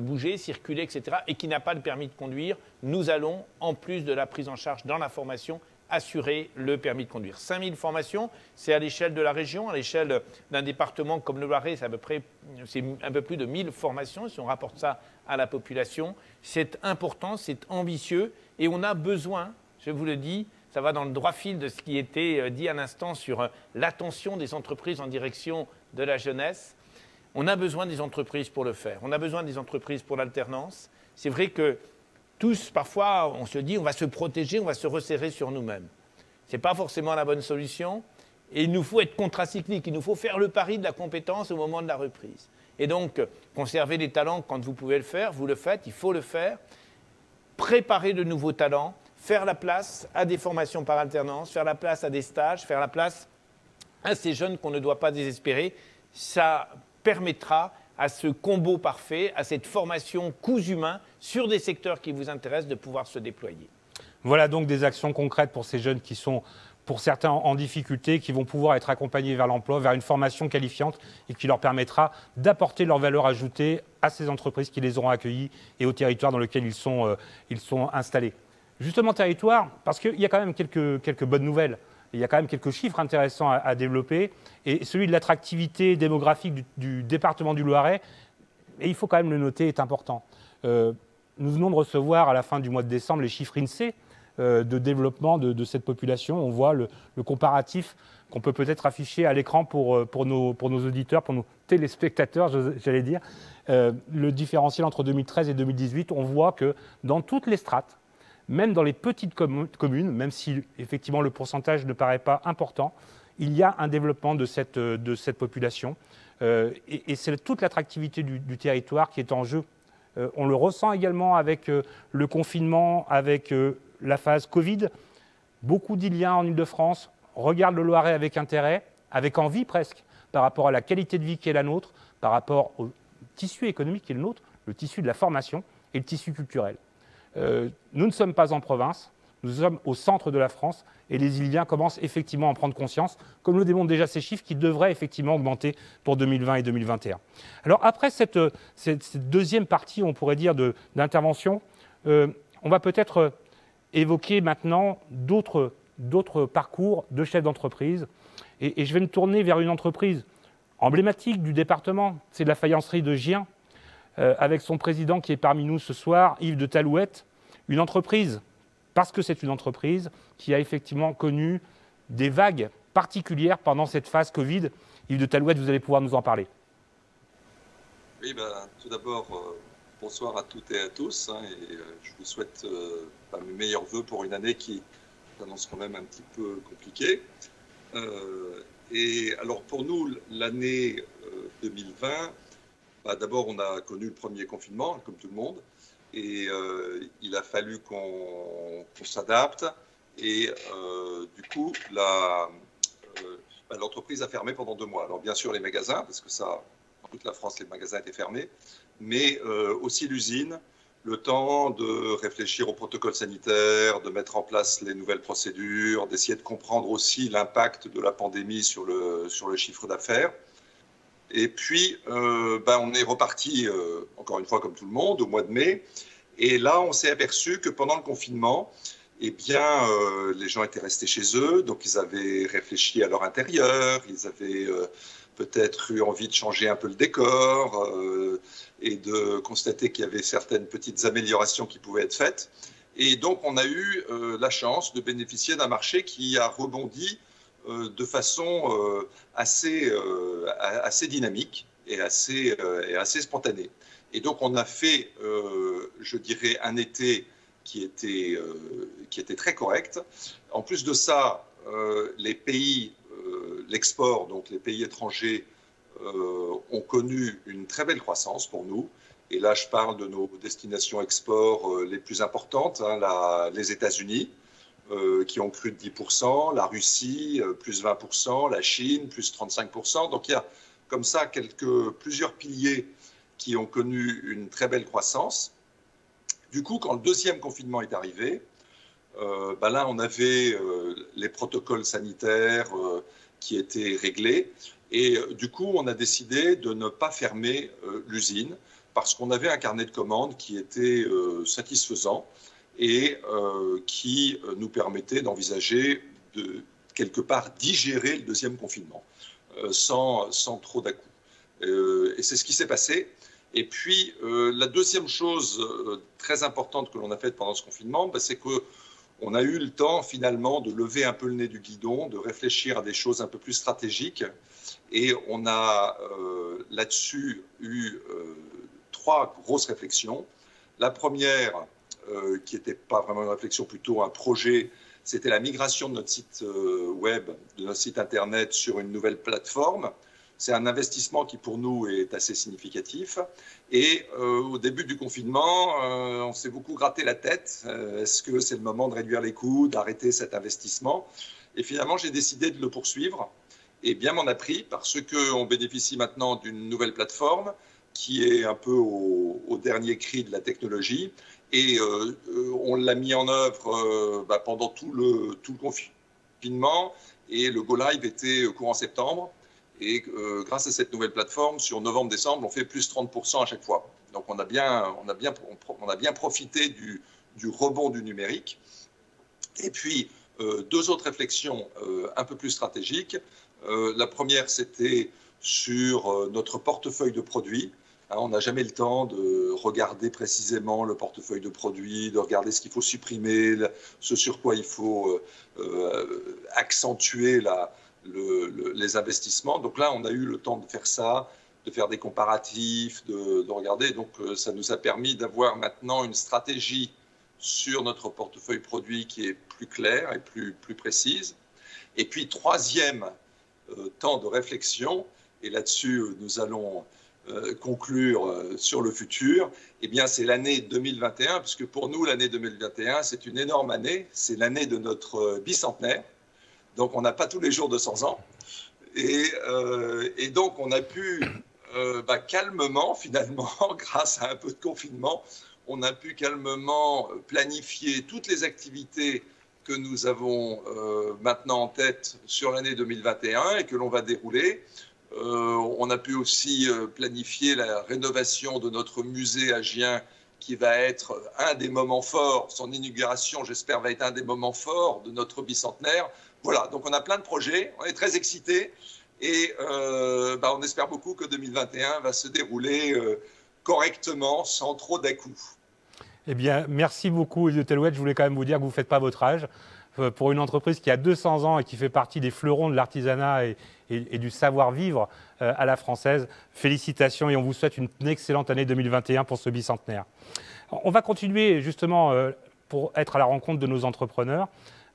bouger, circuler, etc., et qui n'a pas le permis de conduire, nous allons, en plus de la prise en charge dans la formation, assurer le permis de conduire. 5000 formations, c'est à l'échelle de la région, à l'échelle d'un département comme le Loiret, c'est un peu plus de 1000 formations, si on rapporte ça à la population. C'est important, c'est ambitieux, et on a besoin, je vous le dis, ça va dans le droit fil de ce qui était dit à l'instant sur l'attention des entreprises en direction de la jeunesse. On a besoin des entreprises pour le faire. On a besoin des entreprises pour l'alternance. C'est vrai que tous, parfois, on se dit on va se protéger, on va se resserrer sur nous-mêmes. Ce n'est pas forcément la bonne solution. Et il nous faut être contracyclique. Il nous faut faire le pari de la compétence au moment de la reprise. Et donc, conserver les talents quand vous pouvez le faire, vous le faites, il faut le faire. Préparer de nouveaux talents, faire la place à des formations par alternance, faire la place à des stages, faire la place à ces jeunes qu'on ne doit pas désespérer. Ça permettra à ce combo parfait, à cette formation coûts humains sur des secteurs qui vous intéressent de pouvoir se déployer. Voilà donc des actions concrètes pour ces jeunes qui sont, pour certains, en difficulté, qui vont pouvoir être accompagnés vers l'emploi, vers une formation qualifiante et qui leur permettra d'apporter leur valeur ajoutée à ces entreprises qui les auront accueillis et au territoire dans lequel ils sont installés. Justement, territoire, parce qu'il y a quand même quelques bonnes nouvelles. Il y a quand même quelques chiffres intéressants à développer. Et celui de l'attractivité démographique du département du Loiret, et il faut quand même le noter, est important. Nous venons de recevoir à la fin du mois de décembre les chiffres INSEE de développement de cette population. On voit le comparatif qu'on peut peut-être afficher à l'écran pour nos auditeurs, pour nos téléspectateurs, j'allais dire. Le différentiel entre 2013 et 2018, on voit que dans toutes les strates, même dans les petites communes, même si effectivement le pourcentage ne paraît pas important, il y a un développement de cette population. Et c'est toute l'attractivité du territoire qui est en jeu. On le ressent également avec le confinement, avec la phase Covid. Beaucoup d'Iliens en Ile-de-France regardent le Loiret avec intérêt, avec envie presque, par rapport à la qualité de vie qui est la nôtre, par rapport au tissu économique qui est le nôtre, le tissu de la formation et le tissu culturel. Nous ne sommes pas en province, nous sommes au centre de la France et les Iliens commencent effectivement à en prendre conscience, comme le démontrent déjà ces chiffres qui devraient effectivement augmenter pour 2020 et 2021. Alors après cette deuxième partie, on pourrait dire, d'intervention, on va peut-être évoquer maintenant d'autres parcours de chefs d'entreprise. Et je vais me tourner vers une entreprise emblématique du département, c'est la faïencerie de Gien, avec son président qui est parmi nous ce soir, Yves de Talouette, une entreprise, parce que c'est une entreprise qui a effectivement connu des vagues particulières pendant cette phase Covid. Yves de Talouette, vous allez pouvoir nous en parler. Oui, tout d'abord, bonsoir à toutes et à tous. Et je vous souhaite mes meilleurs voeux pour une année qui s'annonce quand même un petit peu compliquée. Et alors pour nous, l'année 2020, d'abord on a connu le premier confinement, comme tout le monde. Et il a fallu qu'on s'adapte. Et du coup, l'entreprise a fermé pendant 2 mois. Alors bien sûr les magasins, parce que ça, dans toute la France, les magasins étaient fermés, mais aussi l'usine, le temps de réfléchir au protocole sanitaire, de mettre en place les nouvelles procédures, d'essayer de comprendre aussi l'impact de la pandémie sur le chiffre d'affaires. Et puis, on est reparti, encore une fois, comme tout le monde, au mois de mai. Et là, on s'est aperçu que pendant le confinement, les gens étaient restés chez eux. Donc, ils avaient réfléchi à leur intérieur. Ils avaient peut-être eu envie de changer un peu le décor et de constater qu'il y avait certaines petites améliorations qui pouvaient être faites. Et donc, on a eu la chance de bénéficier d'un marché qui a rebondi de façon assez dynamique et assez spontanée. Et donc, on a fait, je dirais, un été qui était très correct. En plus de ça, les pays, l'export, donc les pays étrangers, ont connu une très belle croissance pour nous. Et là, je parle de nos destinations export les plus importantes, les États-Unis, qui ont cru de 10%, la Russie, plus 20%, la Chine, plus 35%. Donc, il y a comme ça plusieurs piliers qui ont connu une très belle croissance. Du coup, quand le deuxième confinement est arrivé, là, on avait les protocoles sanitaires qui étaient réglés. Et du coup, on a décidé de ne pas fermer l'usine parce qu'on avait un carnet de commandes qui était satisfaisant. et qui nous permettait d'envisager de quelque part digérer le deuxième confinement sans trop d'à-coups. Et c'est ce qui s'est passé. Et puis, la deuxième chose très importante que l'on a faite pendant ce confinement, c'est qu'on a eu le temps finalement de lever un peu le nez du guidon, de réfléchir à des choses un peu plus stratégiques. Et on a là-dessus eu 3 grosses réflexions. La première, qui n'était pas vraiment une réflexion, plutôt un projet, c'était la migration de notre site web, de notre site internet sur une nouvelle plateforme. C'est un investissement qui pour nous est assez significatif. Et au début du confinement, on s'est beaucoup gratté la tête. Est-ce que c'est le moment de réduire les coûts, d'arrêter cet investissement? Et finalement, j'ai décidé de le poursuivre. Et bien m'en a pris parce qu'on bénéficie maintenant d'une nouvelle plateforme qui est un peu au dernier cri de la technologie. Et on l'a mis en œuvre pendant tout le confinement. Et le Go Live était courant septembre. Et grâce à cette nouvelle plateforme, sur novembre-décembre, on fait plus 30% à chaque fois. Donc on a bien profité du rebond du numérique. Et puis, 2 autres réflexions un peu plus stratégiques. La première, c'était sur notre portefeuille de produits. On n'a jamais le temps de regarder précisément le portefeuille de produits, de regarder ce qu'il faut supprimer, ce sur quoi il faut accentuer les investissements. Donc là, on a eu le temps de faire ça, de faire des comparatifs, de regarder. Donc ça nous a permis d'avoir maintenant une stratégie sur notre portefeuille produit qui est plus claire et plus précise. Et puis, 3e temps de réflexion, et là-dessus, nous allons conclure sur le futur, eh bien, c'est l'année 2021, puisque pour nous, l'année 2021, c'est une énorme année. C'est l'année de notre bicentenaire. Donc, on n'a pas tous les jours 200 ans. Et donc, on a pu calmement, finalement, grâce à un peu de confinement, on a pu calmement planifier toutes les activités que nous avons maintenant en tête sur l'année 2021 et que l'on va dérouler. On a pu aussi planifier la rénovation de notre musée à Gien, qui va être un des moments forts. Son inauguration, j'espère, va être un des moments forts de notre bicentenaire. Voilà, donc on a plein de projets, on est très excités et on espère beaucoup que 2021 va se dérouler correctement, sans trop d'à-coups. Eh bien, merci beaucoup, Elliot Elouet. Je voulais quand même vous dire que vous ne faites pas votre âge. Pour une entreprise qui a 200 ans et qui fait partie des fleurons de l'artisanat et du savoir-vivre à la française, félicitations et on vous souhaite une excellente année 2021 pour ce bicentenaire. On va continuer justement pour être à la rencontre de nos entrepreneurs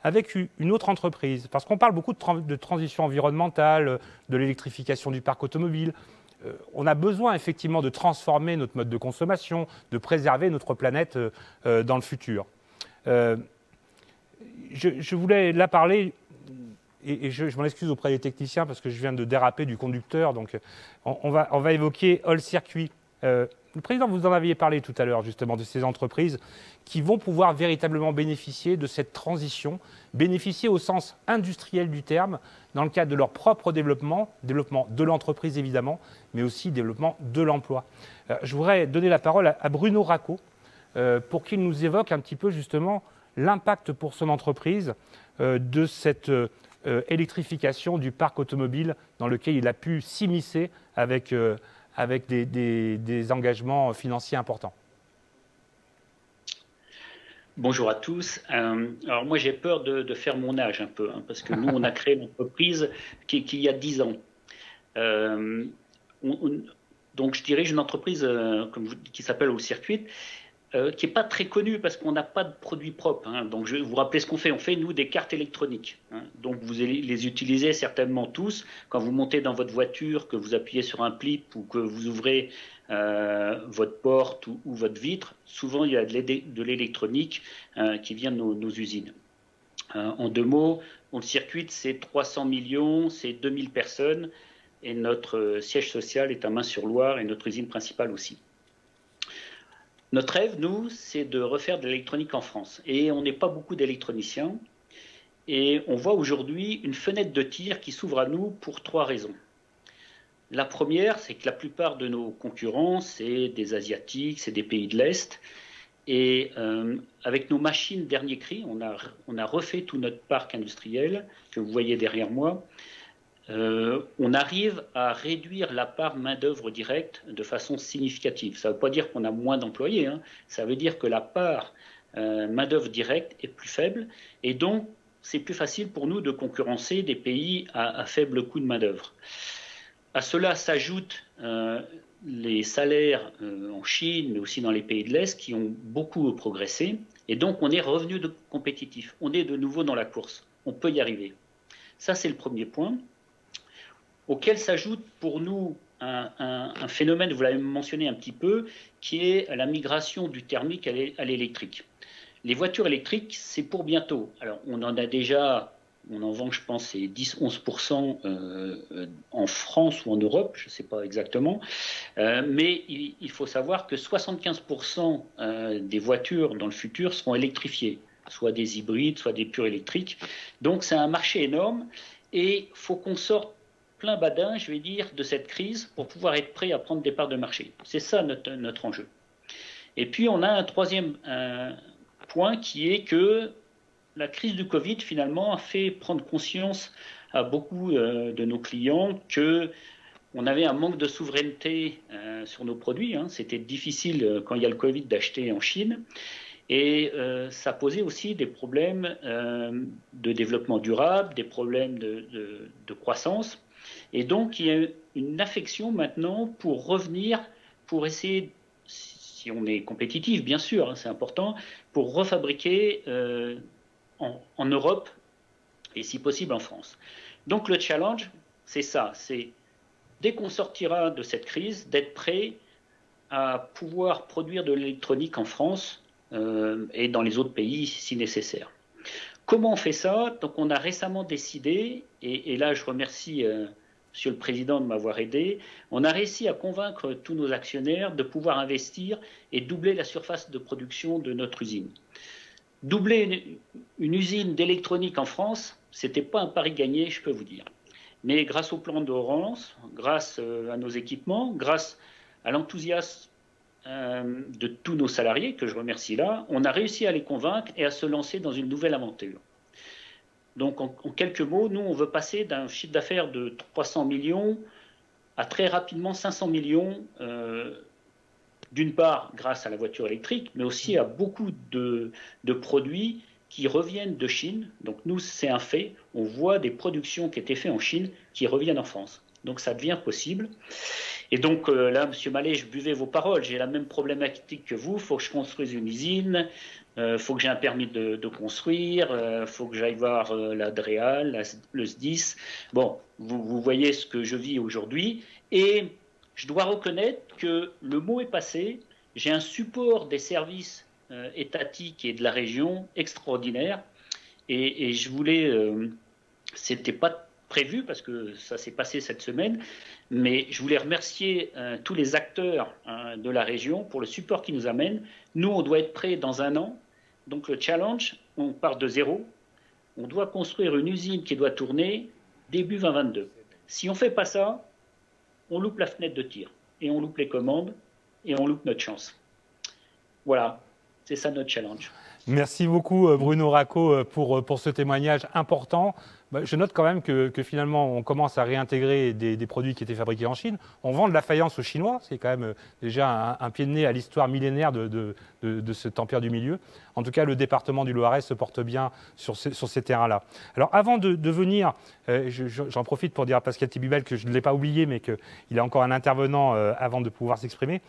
avec une autre entreprise, parce qu'on parle beaucoup de transition environnementale, de l'électrification du parc automobile. On a besoin effectivement de transformer notre mode de consommation, de préserver notre planète dans le futur. Je voulais là parler, et je m'en excuse auprès des techniciens parce que je viens de déraper du conducteur, donc on va évoquer All Circuit. Le président, vous en aviez parlé tout à l'heure justement de ces entreprises qui vont pouvoir véritablement bénéficier de cette transition, bénéficier au sens industriel du terme, dans le cadre de leur propre développement de l'entreprise évidemment, mais aussi développement de l'emploi. Je voudrais donner la parole à Bruno Racco pour qu'il nous évoque un petit peu justement l'impact pour son entreprise de cette électrification du parc automobile dans lequel il a pu s'immiscer avec des engagements financiers importants. Bonjour à tous. Alors moi j'ai peur de faire mon âge un peu, parce que nous on a créé l'entreprise qui y a 10 ans. Donc je dirige une entreprise qui s'appelle All Circuit, qui n'est pas très connue parce qu'on n'a pas de produits propres. Donc je vais vous rappeler ce qu'on fait. On fait, nous, des cartes électroniques. Donc vous les utilisez certainement tous. Quand vous montez dans votre voiture, que vous appuyez sur un flip ou que vous ouvrez votre porte ou votre vitre, souvent il y a de l'électronique qui vient de nos usines. En 2 mots, All Circuit, c'est 300 millions, c'est 2000 personnes et notre siège social est à Main-sur-Loire et notre usine principale aussi. Notre rêve, nous, c'est de refaire de l'électronique en France. Et on n'est pas beaucoup d'électroniciens. Et on voit aujourd'hui une fenêtre de tir qui s'ouvre à nous pour 3 raisons. La première, c'est que la plupart de nos concurrents, c'est des Asiatiques, c'est des pays de l'Est. Et avec nos machines dernier cri, on a refait tout notre parc industriel que vous voyez derrière moi. On arrive à réduire la part main-d'œuvre directe de façon significative. Ça ne veut pas dire qu'on a moins d'employés, hein. Ça veut dire que la part main-d'œuvre directe est plus faible et donc c'est plus facile pour nous de concurrencer des pays à faible coût de main-d'œuvre. À cela s'ajoutent les salaires en Chine, mais aussi dans les pays de l'Est qui ont beaucoup progressé et donc on est revenu de compétitif. On est de nouveau dans la course. On peut y arriver. Ça, c'est le premier point. Auquel s'ajoute pour nous un phénomène, vous l'avez mentionné un petit peu, qui est la migration du thermique à l'électrique. Les voitures électriques, c'est pour bientôt. Alors, on en a déjà, on en vend, je pense, c'est 10-11% en France ou en Europe, je ne sais pas exactement, mais il faut savoir que 75% des voitures dans le futur seront électrifiées, soit des hybrides, soit des purs électriques. Donc, c'est un marché énorme et il faut qu'on sorte plein badin, je vais dire, de cette crise pour pouvoir être prêt à prendre des parts de marché. C'est ça notre enjeu. Et puis, on a un troisième point qui est que la crise du Covid, finalement, a fait prendre conscience à beaucoup de nos clients qu'on avait un manque de souveraineté sur nos produits. Hein. C'était difficile, quand il y a le Covid, d'acheter en Chine. Et ça posait aussi des problèmes de développement durable, des problèmes de croissance. Et donc, il y a une affection maintenant pour revenir, pour essayer, si on est compétitif, bien sûr, hein, c'est important, pour refabriquer en Europe et si possible en France. Donc, le challenge, c'est ça, c'est dès qu'on sortira de cette crise, d'être prêt à pouvoir produire de l'électronique en France et dans les autres pays si nécessaire. Comment on fait ça? Donc, on a récemment décidé, et là, je remercie Monsieur le Président de m'avoir aidé, on a réussi à convaincre tous nos actionnaires de pouvoir investir et doubler la surface de production de notre usine. Doubler une usine d'électronique en France, ce n'était pas un pari gagné, je peux vous dire. Mais grâce au plan de relance, grâce à nos équipements, grâce à l'enthousiasme de tous nos salariés, que je remercie là, on a réussi à les convaincre et à se lancer dans une nouvelle aventure. Donc, en quelques mots, nous, on veut passer d'un chiffre d'affaires de 300 millions à très rapidement 500 millions, d'une part grâce à la voiture électrique, mais aussi à beaucoup de produits qui reviennent de Chine. Donc, nous, c'est un fait. On voit des productions qui étaient faites en Chine qui reviennent en France. Donc, ça devient possible. Et donc, là, M. Mallet, je buvais vos paroles. J'ai la même problématique que vous. Il faut que je construise une usine. Il faut que j'ai un permis de construire, il faut que j'aille voir la DREAL, le SDIS. Bon, vous voyez ce que je vis aujourd'hui. Et je dois reconnaître que le mot est passé. J'ai un support des services étatiques et de la région extraordinaire. Et je voulais, c'était pas prévu parce que ça s'est passé cette semaine, mais je voulais remercier tous les acteurs de la région pour le support qu'ils nous amènent. Nous, on doit être prêts dans un an. Donc le challenge, on part de zéro. On doit construire une usine qui doit tourner début 2022. Si on ne fait pas ça, on loupe la fenêtre de tir. Et on loupe les commandes. Et on loupe notre chance. Voilà, c'est ça notre challenge. Merci beaucoup Bruno Racco pour ce témoignage important. Je note quand même que finalement on commence à réintégrer des produits qui étaient fabriqués en Chine. On vend de la faïence aux Chinois, c'est quand même déjà un pied de nez à l'histoire millénaire de cet empire du milieu. En tout cas, le département du Loiret se porte bien sur ces terrains-là. Alors avant de venir, j'en profite pour dire à Pascal Thibibel que je ne l'ai pas oublié, mais qu'il est encore un intervenant avant de pouvoir s'exprimer.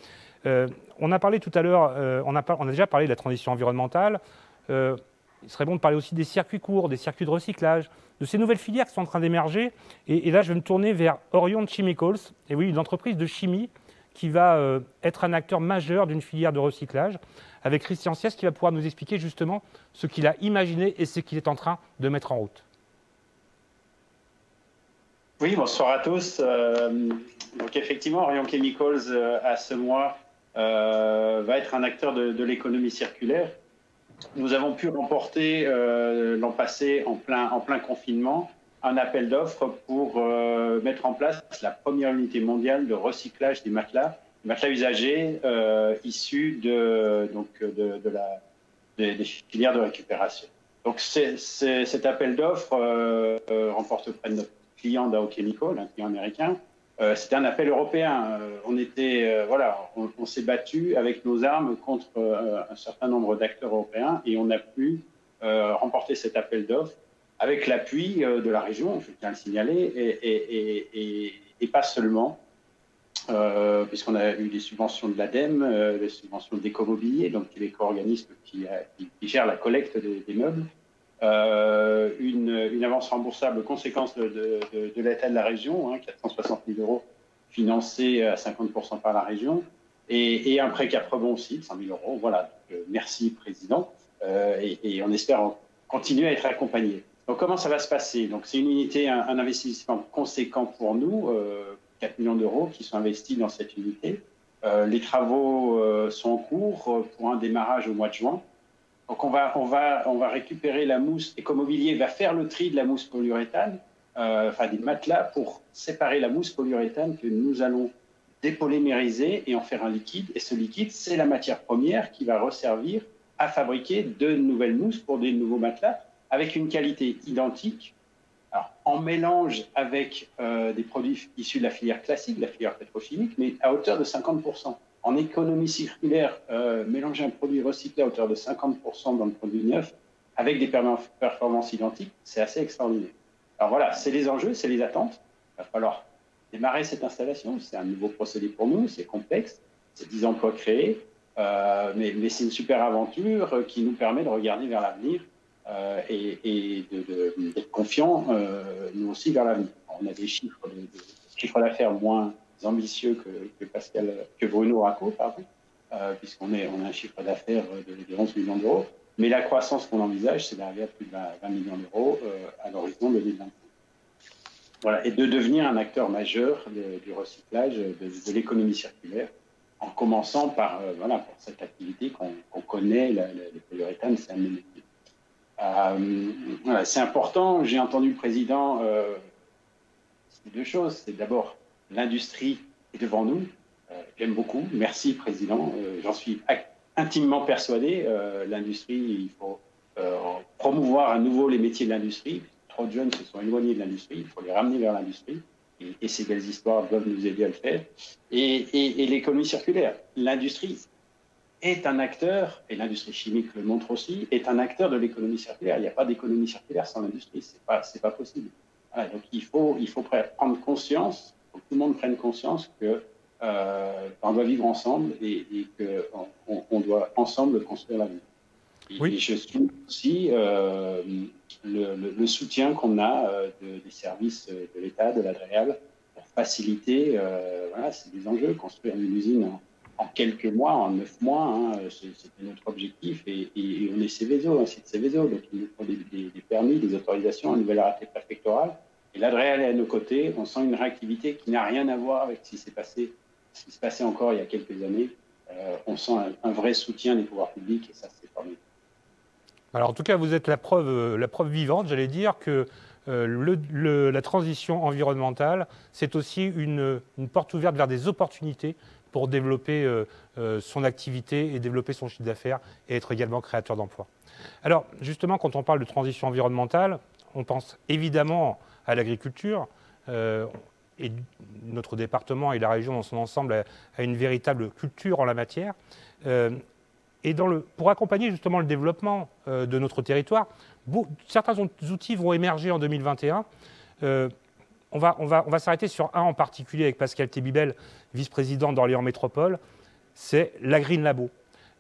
On a parlé tout à l'heure, on a déjà parlé de la transition environnementale. Il serait bon de parler aussi des circuits courts, des circuits de recyclage, de ces nouvelles filières qui sont en train d'émerger. Et là, je vais me tourner vers Orion Chemicals, et oui, une entreprise de chimie qui va être un acteur majeur d'une filière de recyclage, avec Christian Siès qui va pouvoir nous expliquer justement ce qu'il a imaginé et ce qu'il est en train de mettre en route. Oui, bonsoir à tous. Donc effectivement, Orion Chemicals, à ce mois, va être un acteur de l'économie circulaire. Nous avons pu remporter l'an passé, en plein confinement, un appel d'offres pour mettre en place la première unité mondiale de recyclage des matelas matelas usagés issus des filières de récupération. Donc cet appel d'offres remporte auprès de notre client Dow Chemical, un client américain. C'était un appel européen. On s'est battu avec nos armes contre un certain nombre d'acteurs européens et on a pu remporter cet appel d'offres avec l'appui de la région, je tiens à le signaler, et pas seulement, puisqu'on a eu des subventions de l'ADEME, des subventions d'Ecomobilier, donc qui est l'éco-organisme qui gère la collecte des meubles, une avance remboursable conséquence de l'État de la région, 460 000 euros financés à 50% par la région, et un prêt cap rebond aussi de 100 000 euros. Voilà, merci Président, et on espère continuer à être accompagné. Donc comment ça va se passer? Donc c'est une unité, un investissement conséquent pour nous, 4 millions d'euros qui sont investis dans cette unité. Les travaux sont en cours pour un démarrage au mois de juin. Donc on va récupérer la mousse. Ecomobilier va faire le tri de la mousse polyuréthane, des matelas pour séparer la mousse polyuréthane que nous allons dépolymériser et en faire un liquide. Et ce liquide, c'est la matière première qui va resservir à fabriquer de nouvelles mousses pour des nouveaux matelas avec une qualité identique. Alors, en mélange avec des produits issus de la filière classique, la filière pétrochimique, mais à hauteur de 50%. En économie circulaire, mélanger un produit recyclé à hauteur de 50% dans le produit neuf, avec des performances identiques, c'est assez extraordinaire. Alors voilà, c'est les enjeux, c'est les attentes. Il va falloir démarrer cette installation. C'est un nouveau procédé pour nous, c'est complexe, c'est 10 emplois créés, mais c'est une super aventure qui nous permet de regarder vers l'avenir. Et d'être confiants, nous aussi, vers l'avenir. On a des chiffres d'affaires moins ambitieux que Bruno Racco, puisqu'on a un chiffre d'affaires de 11 millions d'euros. Mais la croissance qu'on envisage, c'est d'arriver à plus de 20 millions d'euros à l'horizon 2025. Voilà, et de devenir un acteur majeur du recyclage, de l'économie circulaire, en commençant par pour cette activité qu'on connaît, les polyuréthanes, c'est un métier. C'est important. J'ai entendu le président. C'est deux choses. C'est d'abord l'industrie est devant nous. J'aime beaucoup. Merci président. J'en suis intimement persuadé. L'industrie, il faut promouvoir à nouveau les métiers de l'industrie. Trop de jeunes se sont éloignés de l'industrie. Il faut les ramener vers l'industrie. Et ces belles histoires doivent nous aider à le faire. Et l'économie circulaire. L'industrie est un acteur, et l'industrie chimique le montre aussi, est un acteur de l'économie circulaire. Il n'y a pas d'économie circulaire sans l'industrie, c'est pas possible. Voilà, donc il faut prendre conscience, il faut que tout le monde prenne conscience qu'on doit vivre ensemble et qu'on doit ensemble construire l'avenir. Oui. Et je suis aussi le soutien qu'on a des services de l'État, de l'ADREAL, pour faciliter, c'est des enjeux, construire une usine en quelques mois, en 9 mois, c'était notre objectif, et on est Céveso, un site Céveso, donc il nous faut des permis, des autorisations, un nouvel arrêté préfectoral, et l'ADREAL est à nos côtés. On sent une réactivité qui n'a rien à voir avec ce qui se passait encore il y a quelques années. On sent un vrai soutien des pouvoirs publics, et ça c'est formidable. Alors en tout cas, vous êtes la preuve vivante, j'allais dire, que la transition environnementale, c'est aussi une porte ouverte vers des opportunités pour développer son activité et développer son chiffre d'affaires et être également créateur d'emplois. Alors justement, quand on parle de transition environnementale, on pense évidemment à l'agriculture, et notre département et la région dans son ensemble a une véritable culture en la matière. Et pour accompagner justement le développement de notre territoire, certains outils vont émerger en 2021. On va s'arrêter sur un en particulier avec Pascal Tébibel, vice-président d'Orléans Métropole, c'est l'Agreen Labo.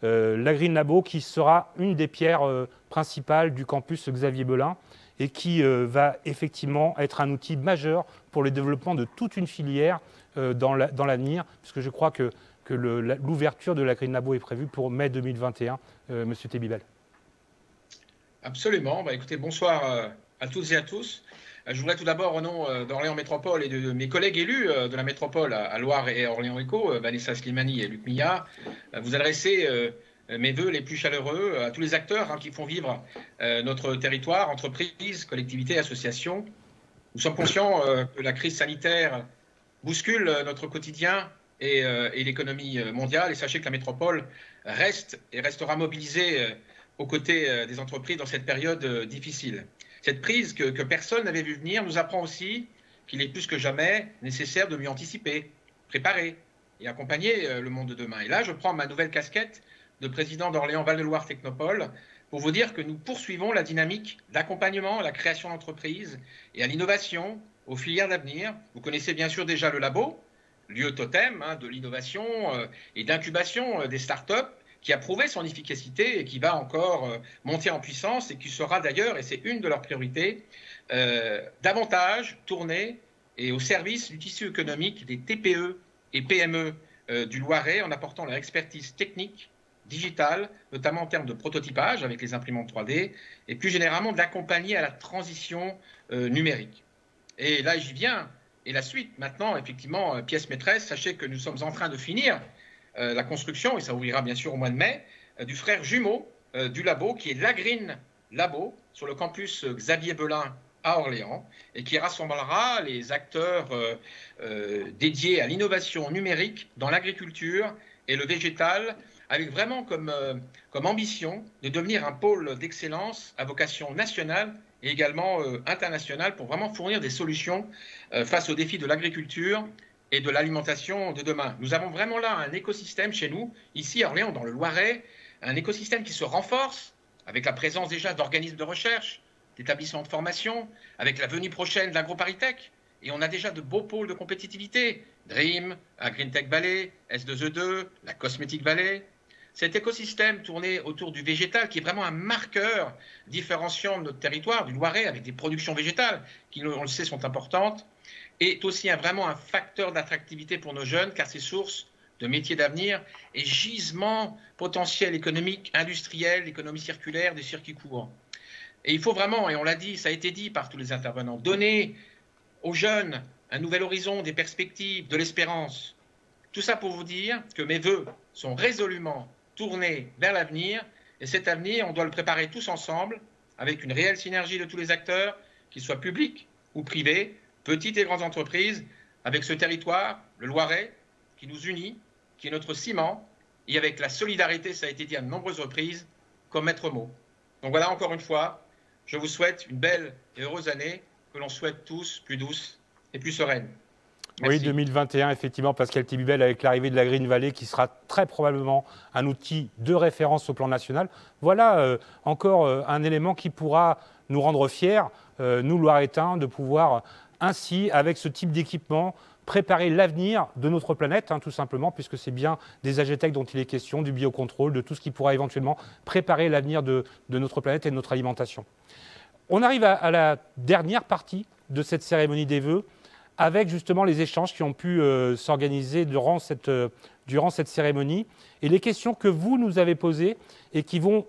L'Agreen Labo qui sera une des pierres principales du campus Xavier Belin et qui va effectivement être un outil majeur pour le développement de toute une filière dans l'avenir, puisque je crois que l'ouverture de l'Agreen Labo est prévue pour mai 2021. Monsieur Tébibel. Absolument. Écoutez, bonsoir à toutes et à tous. Je voudrais tout d'abord, au nom d'Orléans Métropole et de mes collègues élus de la métropole à Loire et Orléans Éco, Vanessa Slimani et Luc Millard, vous adresser mes vœux les plus chaleureux à tous les acteurs qui font vivre notre territoire, entreprises, collectivités, associations. Nous sommes conscients que la crise sanitaire bouscule notre quotidien et l'économie mondiale. Et sachez que la métropole reste et restera mobilisée aux côtés des entreprises dans cette période difficile. Cette crise que personne n'avait vu venir nous apprend aussi qu'il est plus que jamais nécessaire de mieux anticiper, préparer et accompagner le monde de demain. Et là, je prends ma nouvelle casquette de président d'Orléans Val-de-Loire Technopole pour vous dire que nous poursuivons la dynamique d'accompagnement à la création d'entreprises et à l'innovation, aux filières d'avenir. Vous connaissez bien sûr déjà le labo, lieu totem de l'innovation et d'incubation des startups, qui a prouvé son efficacité et qui va encore monter en puissance et qui sera d'ailleurs, et c'est une de leurs priorités, davantage tournée et au service du tissu économique des TPE et PME du Loiret en apportant leur expertise technique, digitale, notamment en termes de prototypage avec les imprimantes 3D et plus généralement d'accompagner à la transition numérique. Et là, j'y viens. Et la suite, maintenant, effectivement, pièce maîtresse, sachez que nous sommes en train de finir la construction, et ça ouvrira bien sûr au mois de mai, du frère jumeau du labo, qui est l'Agreen Labo, sur le campus Xavier Belin à Orléans, et qui rassemblera les acteurs dédiés à l'innovation numérique dans l'agriculture et le végétal, avec vraiment comme ambition de devenir un pôle d'excellence à vocation nationale et également internationale pour vraiment fournir des solutions face aux défis de l'agriculture et de l'alimentation de demain. Nous avons vraiment là un écosystème chez nous, ici à Orléans, dans le Loiret, un écosystème qui se renforce avec la présence déjà d'organismes de recherche, d'établissements de formation, avec la venue prochaine de l'AgroParisTech. Et on a déjà de beaux pôles de compétitivité, Dream, AgreenTech Valley, S2E2, la Cosmetic Valley. Cet écosystème tourné autour du végétal, qui est vraiment un marqueur différenciant de notre territoire, du Loiret, avec des productions végétales, qui, on le sait, sont importantes, est aussi vraiment un facteur d'attractivité pour nos jeunes, car c'est source de métiers d'avenir et gisement potentiel économique, industriel, économie circulaire, des circuits courts. Et il faut vraiment, et on l'a dit, ça a été dit par tous les intervenants, donner aux jeunes un nouvel horizon, des perspectives, de l'espérance. Tout ça pour vous dire que mes vœux sont résolument tournés vers l'avenir, et cet avenir, on doit le préparer tous ensemble, avec une réelle synergie de tous les acteurs, qu'ils soient publics ou privés, petites et grandes entreprises, avec ce territoire, le Loiret, qui nous unit, qui est notre ciment, et avec la solidarité, ça a été dit à de nombreuses reprises, comme maître mot. Donc voilà, encore une fois, je vous souhaite une belle et heureuse année, que l'on souhaite tous plus douce et plus sereine. Merci. Oui, 2021, effectivement, Pascal Thibibel, avec l'arrivée de la Green Valley, qui sera très probablement un outil de référence au plan national. Voilà encore un élément qui pourra nous rendre fiers, nous Loiretains, de pouvoir ainsi, avec ce type d'équipement, préparer l'avenir de notre planète, tout simplement, puisque c'est bien des AGTech dont il est question, du biocontrôle, de tout ce qui pourra éventuellement préparer l'avenir de notre planète et de notre alimentation. On arrive à la dernière partie de cette cérémonie des vœux, avec justement les échanges qui ont pu s'organiser durant cette cérémonie, et les questions que vous nous avez posées et qui vont,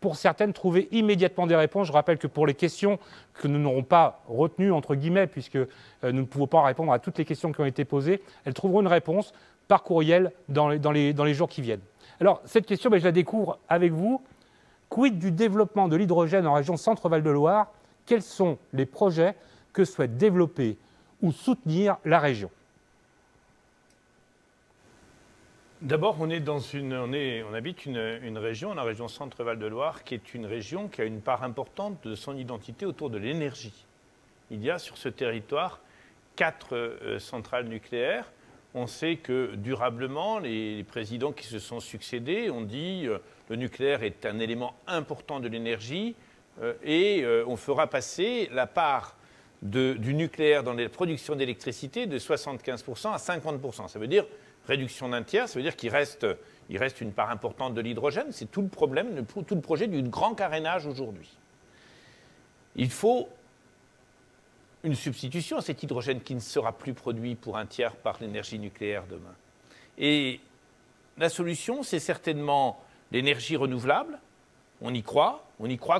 pour certaines, trouver immédiatement des réponses. Je rappelle que pour les questions que nous n'aurons pas retenues, entre guillemets, puisque nous ne pouvons pas répondre à toutes les questions qui ont été posées, elles trouveront une réponse par courriel dans les jours qui viennent. Alors, cette question, je la découvre avec vous. Quid du développement de l'hydrogène en région Centre-Val de Loire? Quels sont les projets que souhaite développer ou soutenir la région? D'abord, on habite une région, la région Centre-Val de Loire, qui est une région qui a une part importante de son identité autour de l'énergie. Il y a sur ce territoire 4 centrales nucléaires. On sait que durablement, les présidents qui se sont succédés ont dit le nucléaire est un élément important de l'énergie et on fera passer la part du nucléaire dans la production d'électricité de 75% à 50%. Ça veut dire réduction d'un tiers, ça veut dire qu'il reste une part importante de l'hydrogène. C'est tout le problème, tout le projet du grand carénage aujourd'hui. Il faut une substitution à cet hydrogène qui ne sera plus produit pour un tiers par l'énergie nucléaire demain. Et la solution, c'est certainement l'énergie renouvelable. On y croit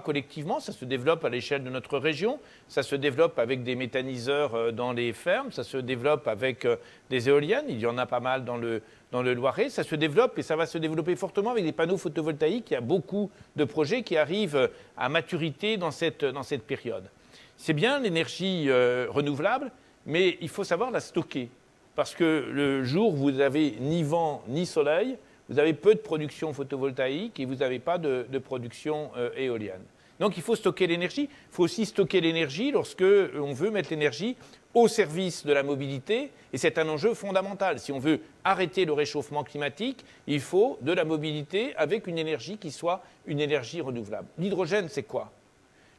collectivement, ça se développe à l'échelle de notre région, ça se développe avec des méthaniseurs dans les fermes, ça se développe avec des éoliennes, il y en a pas mal dans le Loiret, ça se développe et ça va se développer fortement avec des panneaux photovoltaïques. Il y a beaucoup de projets qui arrivent à maturité dans cette période. C'est bien l'énergie renouvelable, mais il faut savoir la stocker. parce que le jour où vous n'avez ni vent ni soleil, vous avez peu de production photovoltaïque et vous n'avez pas de production éolienne. Donc il faut stocker l'énergie. Il faut aussi stocker l'énergie lorsque on veut mettre l'énergie au service de la mobilité, et c'est un enjeu fondamental. Si on veut arrêter le réchauffement climatique, il faut de la mobilité avec une énergie qui soit une énergie renouvelable. L'hydrogène, c'est quoi?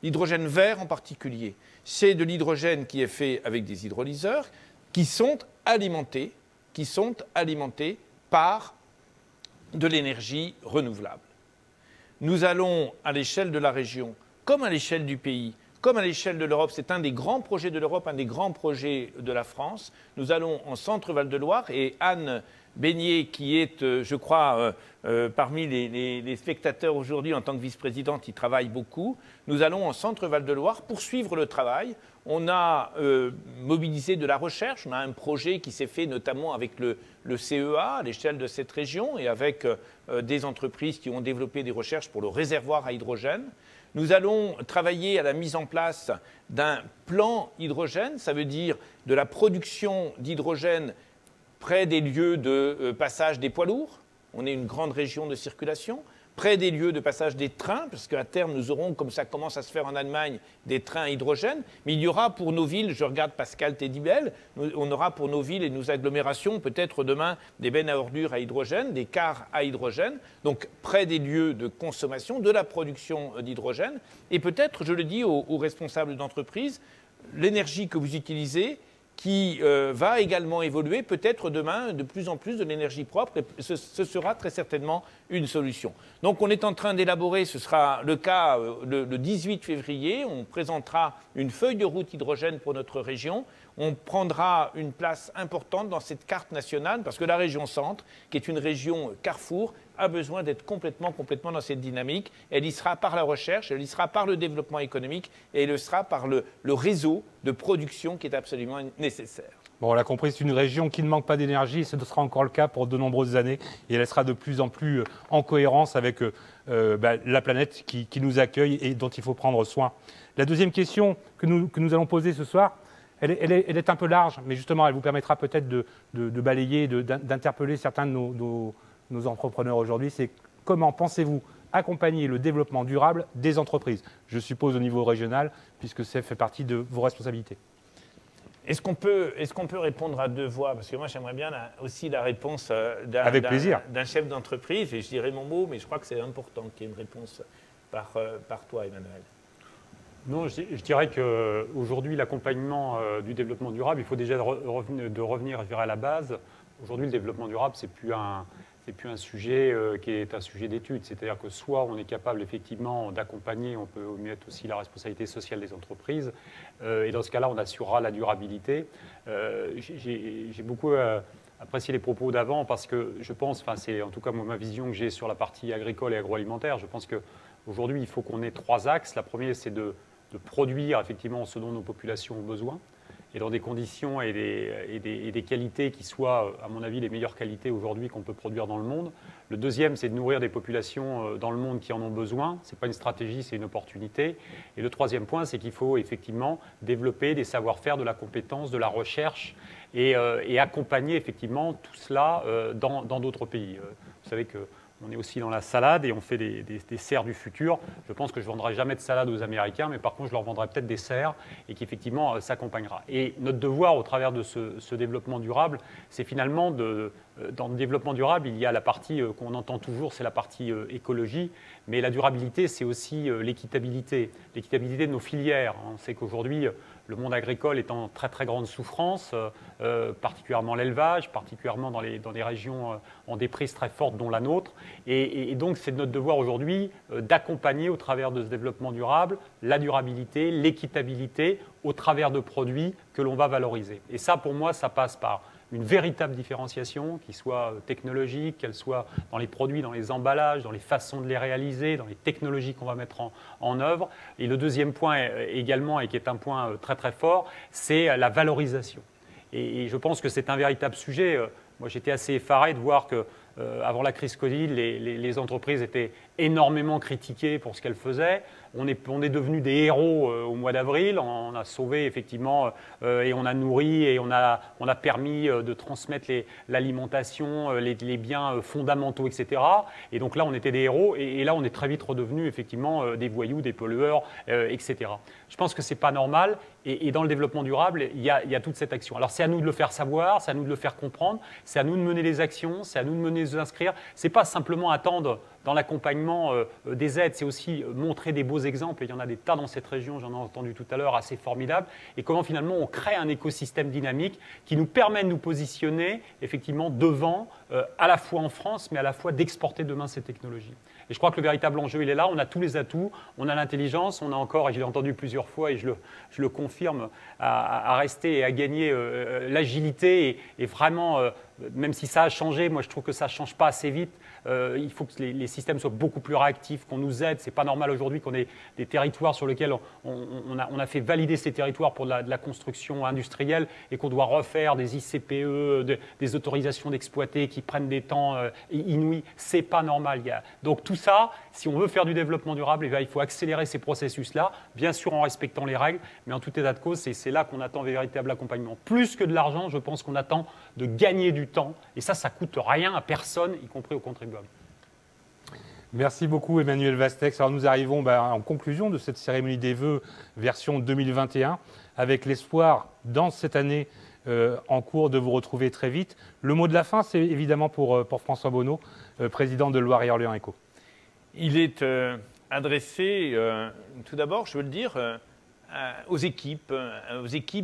L'hydrogène vert en particulier, c'est de l'hydrogène qui est fait avec des hydrolyseurs qui sont alimentés par de l'énergie renouvelable. Nous allons, à l'échelle de la région, comme à l'échelle du pays, comme à l'échelle de l'Europe, c'est un des grands projets de l'Europe, un des grands projets de la France. Nous allons en Centre-Val de Loire, et Anne Beignet, qui est, je crois, parmi les spectateurs aujourd'hui en tant que vice-présidente, y travaille beaucoup. Nous allons en Centre-Val de Loire poursuivre le travail. On a mobilisé de la recherche, on a un projet qui s'est fait notamment avec le CEA à l'échelle de cette région et avec des entreprises qui ont développé des recherches pour le réservoir à hydrogène. Nous allons travailler à la mise en place d'un plan hydrogène, ça veut dire de la production d'hydrogène près des lieux de passage des poids lourds. On est une grande région de circulation. Près des lieux de passage des trains, parce qu'à terme, nous aurons, comme ça commence à se faire en Allemagne, des trains à hydrogène. Mais il y aura pour nos villes, je regarde Pascal Tédibel, on aura pour nos villes et nos agglomérations peut-être demain des bennes à ordures à hydrogène, des cars à hydrogène, donc près des lieux de consommation, de la production d'hydrogène. Et peut-être, je le dis aux responsables d'entreprise, l'énergie que vous utilisez, qui va également évoluer, peut-être demain, de plus en plus de l'énergie propre, et ce sera très certainement une solution. Donc on est en train d'élaborer, ce sera le cas le 18 février, on présentera une feuille de route hydrogène pour notre région, on prendra une place importante dans cette carte nationale, parce que la région centre, qui est une région carrefour, a besoin d'être complètement dans cette dynamique. Elle y sera par la recherche, elle y sera par le développement économique et elle y sera par le réseau de production qui est absolument nécessaire. Bon, on l'a compris, c'est une région qui ne manque pas d'énergie et ce sera encore le cas pour de nombreuses années et elle sera de plus en plus en cohérence avec la planète qui nous accueille et dont il faut prendre soin. La deuxième question que nous allons poser ce soir, elle est un peu large, mais justement elle vous permettra peut-être de balayer, d'interpeller certains de nos entrepreneurs aujourd'hui, c'est comment pensez-vous accompagner le développement durable des entreprises? Je suppose au niveau régional, puisque ça fait partie de vos responsabilités. Est-ce qu'on peut répondre à deux voix? Parce que moi, j'aimerais bien aussi la réponse d'un chef d'entreprise, et je dirais mon mot, mais je crois que c'est important qu'il y ait une réponse par toi, Emmanuel. Non, je dirais qu'aujourd'hui, l'accompagnement du développement durable, il faut déjà revenir à la base. Aujourd'hui, le développement durable, c'est plus un sujet qui est un sujet d'étude. C'est-à-dire que soit on est capable effectivement d'accompagner, on peut mettre aussi la responsabilité sociale des entreprises, et dans ce cas-là, on assurera la durabilité. J'ai beaucoup apprécié les propos d'avant parce que je pense, c'est en tout cas ma vision que j'ai sur la partie agricole et agroalimentaire, je pense qu'aujourd'hui, il faut qu'on ait trois axes. La première, c'est de produire effectivement ce dont nos populations ont besoin, et dans des conditions et des qualités qui soient, à mon avis, les meilleures qualités aujourd'hui qu'on peut produire dans le monde. Le deuxième, c'est de nourrir des populations dans le monde qui en ont besoin. Ce n'est pas une stratégie, c'est une opportunité. Et le troisième point, c'est qu'il faut effectivement développer des savoir-faire, de la compétence, de la recherche et accompagner effectivement tout cela dans d'autres pays. Vous savez que on est aussi dans la salade et on fait des serres du futur. Je pense que je ne vendrai jamais de salade aux Américains, mais par contre, je leur vendrai peut-être des serres et qui effectivement s'accompagnera. Et notre devoir au travers de ce développement durable, c'est finalement dans le développement durable, il y a la partie qu'on entend toujours, c'est la partie écologie, mais la durabilité, c'est aussi l'équitabilité de nos filières. On sait qu'aujourd'hui, le monde agricole est en très très grande souffrance, particulièrement l'élevage, particulièrement dans les régions en déprise très forte, dont la nôtre. Et donc, c'est notre devoir aujourd'hui d'accompagner au travers de ce développement durable la durabilité, l'équitabilité au travers de produits que l'on va valoriser. Et ça, pour moi, ça passe par une véritable différenciation, qui soit technologique, qu'elle soit dans les produits, dans les emballages, dans les façons de les réaliser, dans les technologies qu'on va mettre en œuvre. Et le deuxième point également, et qui est un point très très fort, c'est la valorisation. Et je pense que c'est un véritable sujet. Moi, j'étais assez effaré de voir que avant la crise Covid, les entreprises étaient énormément critiquées pour ce qu'elles faisaient. On est devenus des héros au mois d'avril. On a sauvé effectivement et on a nourri et on a permis de transmettre l'alimentation, les biens fondamentaux, etc. Et donc là, on était des héros et là, on est très vite redevenus effectivement des voyous, des pollueurs, etc. Je pense que c'est pas normal et dans le développement durable, il y a toute cette action. Alors c'est à nous de le faire savoir, c'est à nous de le faire comprendre, c'est à nous de mener les actions, c'est à nous de mener les inscrire. C'est pas simplement attendre dans l'accompagnement des aides, c'est aussi montrer des beaux exemples. Et il y en a des tas dans cette région, j'en ai entendu tout à l'heure, assez formidables. Et comment finalement on crée un écosystème dynamique qui nous permet de nous positionner effectivement devant, à la fois en France, mais à la fois d'exporter demain ces technologies. Et je crois que le véritable enjeu, il est là. On a tous les atouts, on a l'intelligence, on a encore, et je l'ai entendu plusieurs fois et je le confirme, à rester et à gagner l'agilité et vraiment, même si ça a changé, moi je trouve que ça ne change pas assez vite. Il faut que les systèmes soient beaucoup plus réactifs, qu'on nous aide. Ce n'est pas normal aujourd'hui qu'on ait des territoires sur lesquels on a fait valider ces territoires pour de la construction industrielle et qu'on doit refaire des ICPE, des autorisations d'exploiter qui prennent des temps inouïs. Ce n'est pas normal. Donc tout ça, si on veut faire du développement durable, il faut accélérer ces processus-là, bien sûr en respectant les règles, mais en tout état de cause, c'est là qu'on attend véritable accompagnement. Plus que de l'argent, je pense qu'on attend de gagner du temps. Et ça ne coûte rien à personne, y compris aux contribuables. Merci beaucoup Emmanuel Vastex. Alors nous arrivons en conclusion de cette cérémonie des vœux version 2021 avec l'espoir dans cette année en cours de vous retrouver très vite. Le mot de la fin, c'est évidemment pour François Bonneau, président de Loire et Orléans Éco. Il est adressé, tout d'abord, je veux le dire, aux équipes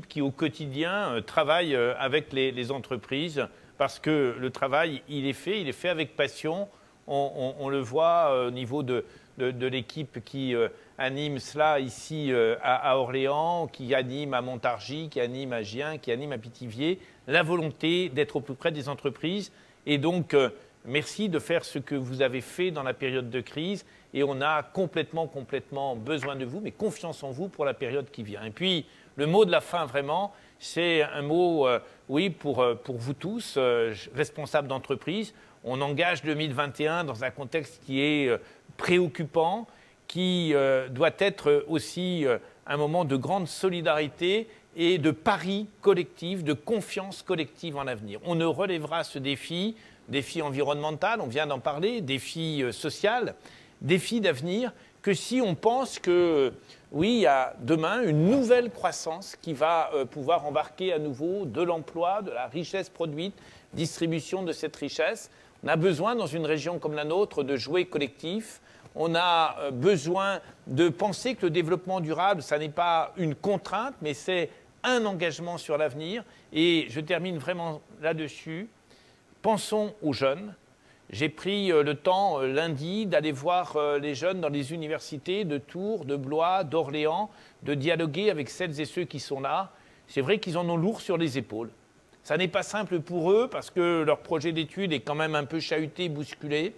qui au quotidien travaillent avec les entreprises parce que le travail, il est fait avec passion. On le voit au niveau de l'équipe qui anime cela ici à Orléans, qui anime à Montargis, qui anime à Gien, qui anime à Pithiviers, la volonté d'être au plus près des entreprises. Et donc, merci de faire ce que vous avez fait dans la période de crise. Et on a complètement besoin de vous, mais confiance en vous pour la période qui vient. Et puis, le mot de la fin, vraiment, c'est un mot, oui, pour vous tous, responsables d'entreprise. On engage 2021 dans un contexte qui est préoccupant, qui doit être aussi un moment de grande solidarité et de pari collectif, de confiance collective en l'avenir. On ne relèvera ce défi environnemental, on vient d'en parler, défi social, défi d'avenir, que si on pense que, oui, il y a demain une nouvelle croissance qui va pouvoir embarquer à nouveau de l'emploi, de la richesse produite, distribution de cette richesse. On a besoin, dans une région comme la nôtre, de jouer collectif. On a besoin de penser que le développement durable, ça n'est pas une contrainte, mais c'est un engagement sur l'avenir. Et je termine vraiment là-dessus. Pensons aux jeunes. J'ai pris le temps lundi d'aller voir les jeunes dans les universités de Tours, de Blois, d'Orléans, de dialoguer avec celles et ceux qui sont là. C'est vrai qu'ils en ont lourd sur les épaules. Ça n'est pas simple pour eux parce que leur projet d'études est quand même un peu chahuté, bousculé,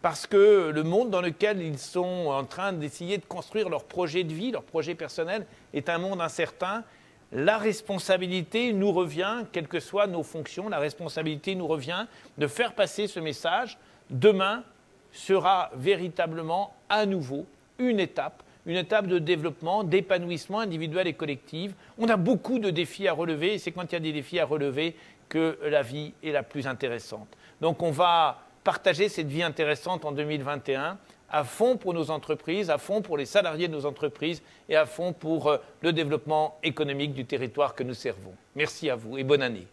parce que le monde dans lequel ils sont en train d'essayer de construire leur projet de vie, leur projet personnel, est un monde incertain. La responsabilité nous revient, quelles que soient nos fonctions, la responsabilité nous revient de faire passer ce message. Demain sera véritablement à nouveau une étape de développement, d'épanouissement individuel et collectif. On a beaucoup de défis à relever et c'est quand il y a des défis à relever que la vie est la plus intéressante. Donc on va partager cette vie intéressante en 2021 à fond pour nos entreprises, à fond pour les salariés de nos entreprises et à fond pour le développement économique du territoire que nous servons. Merci à vous et bonne année.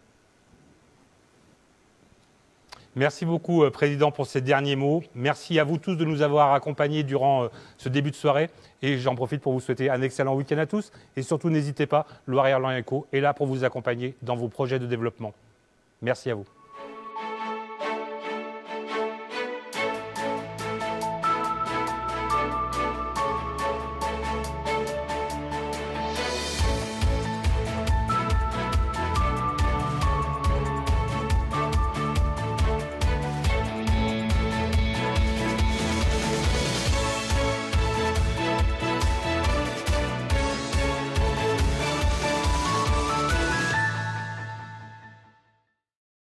Merci beaucoup, Président, pour ces derniers mots. Merci à vous tous de nous avoir accompagnés durant ce début de soirée. Et j'en profite pour vous souhaiter un excellent week-end à tous. Et surtout, n'hésitez pas, Loire et Orléans Éco est là pour vous accompagner dans vos projets de développement. Merci à vous.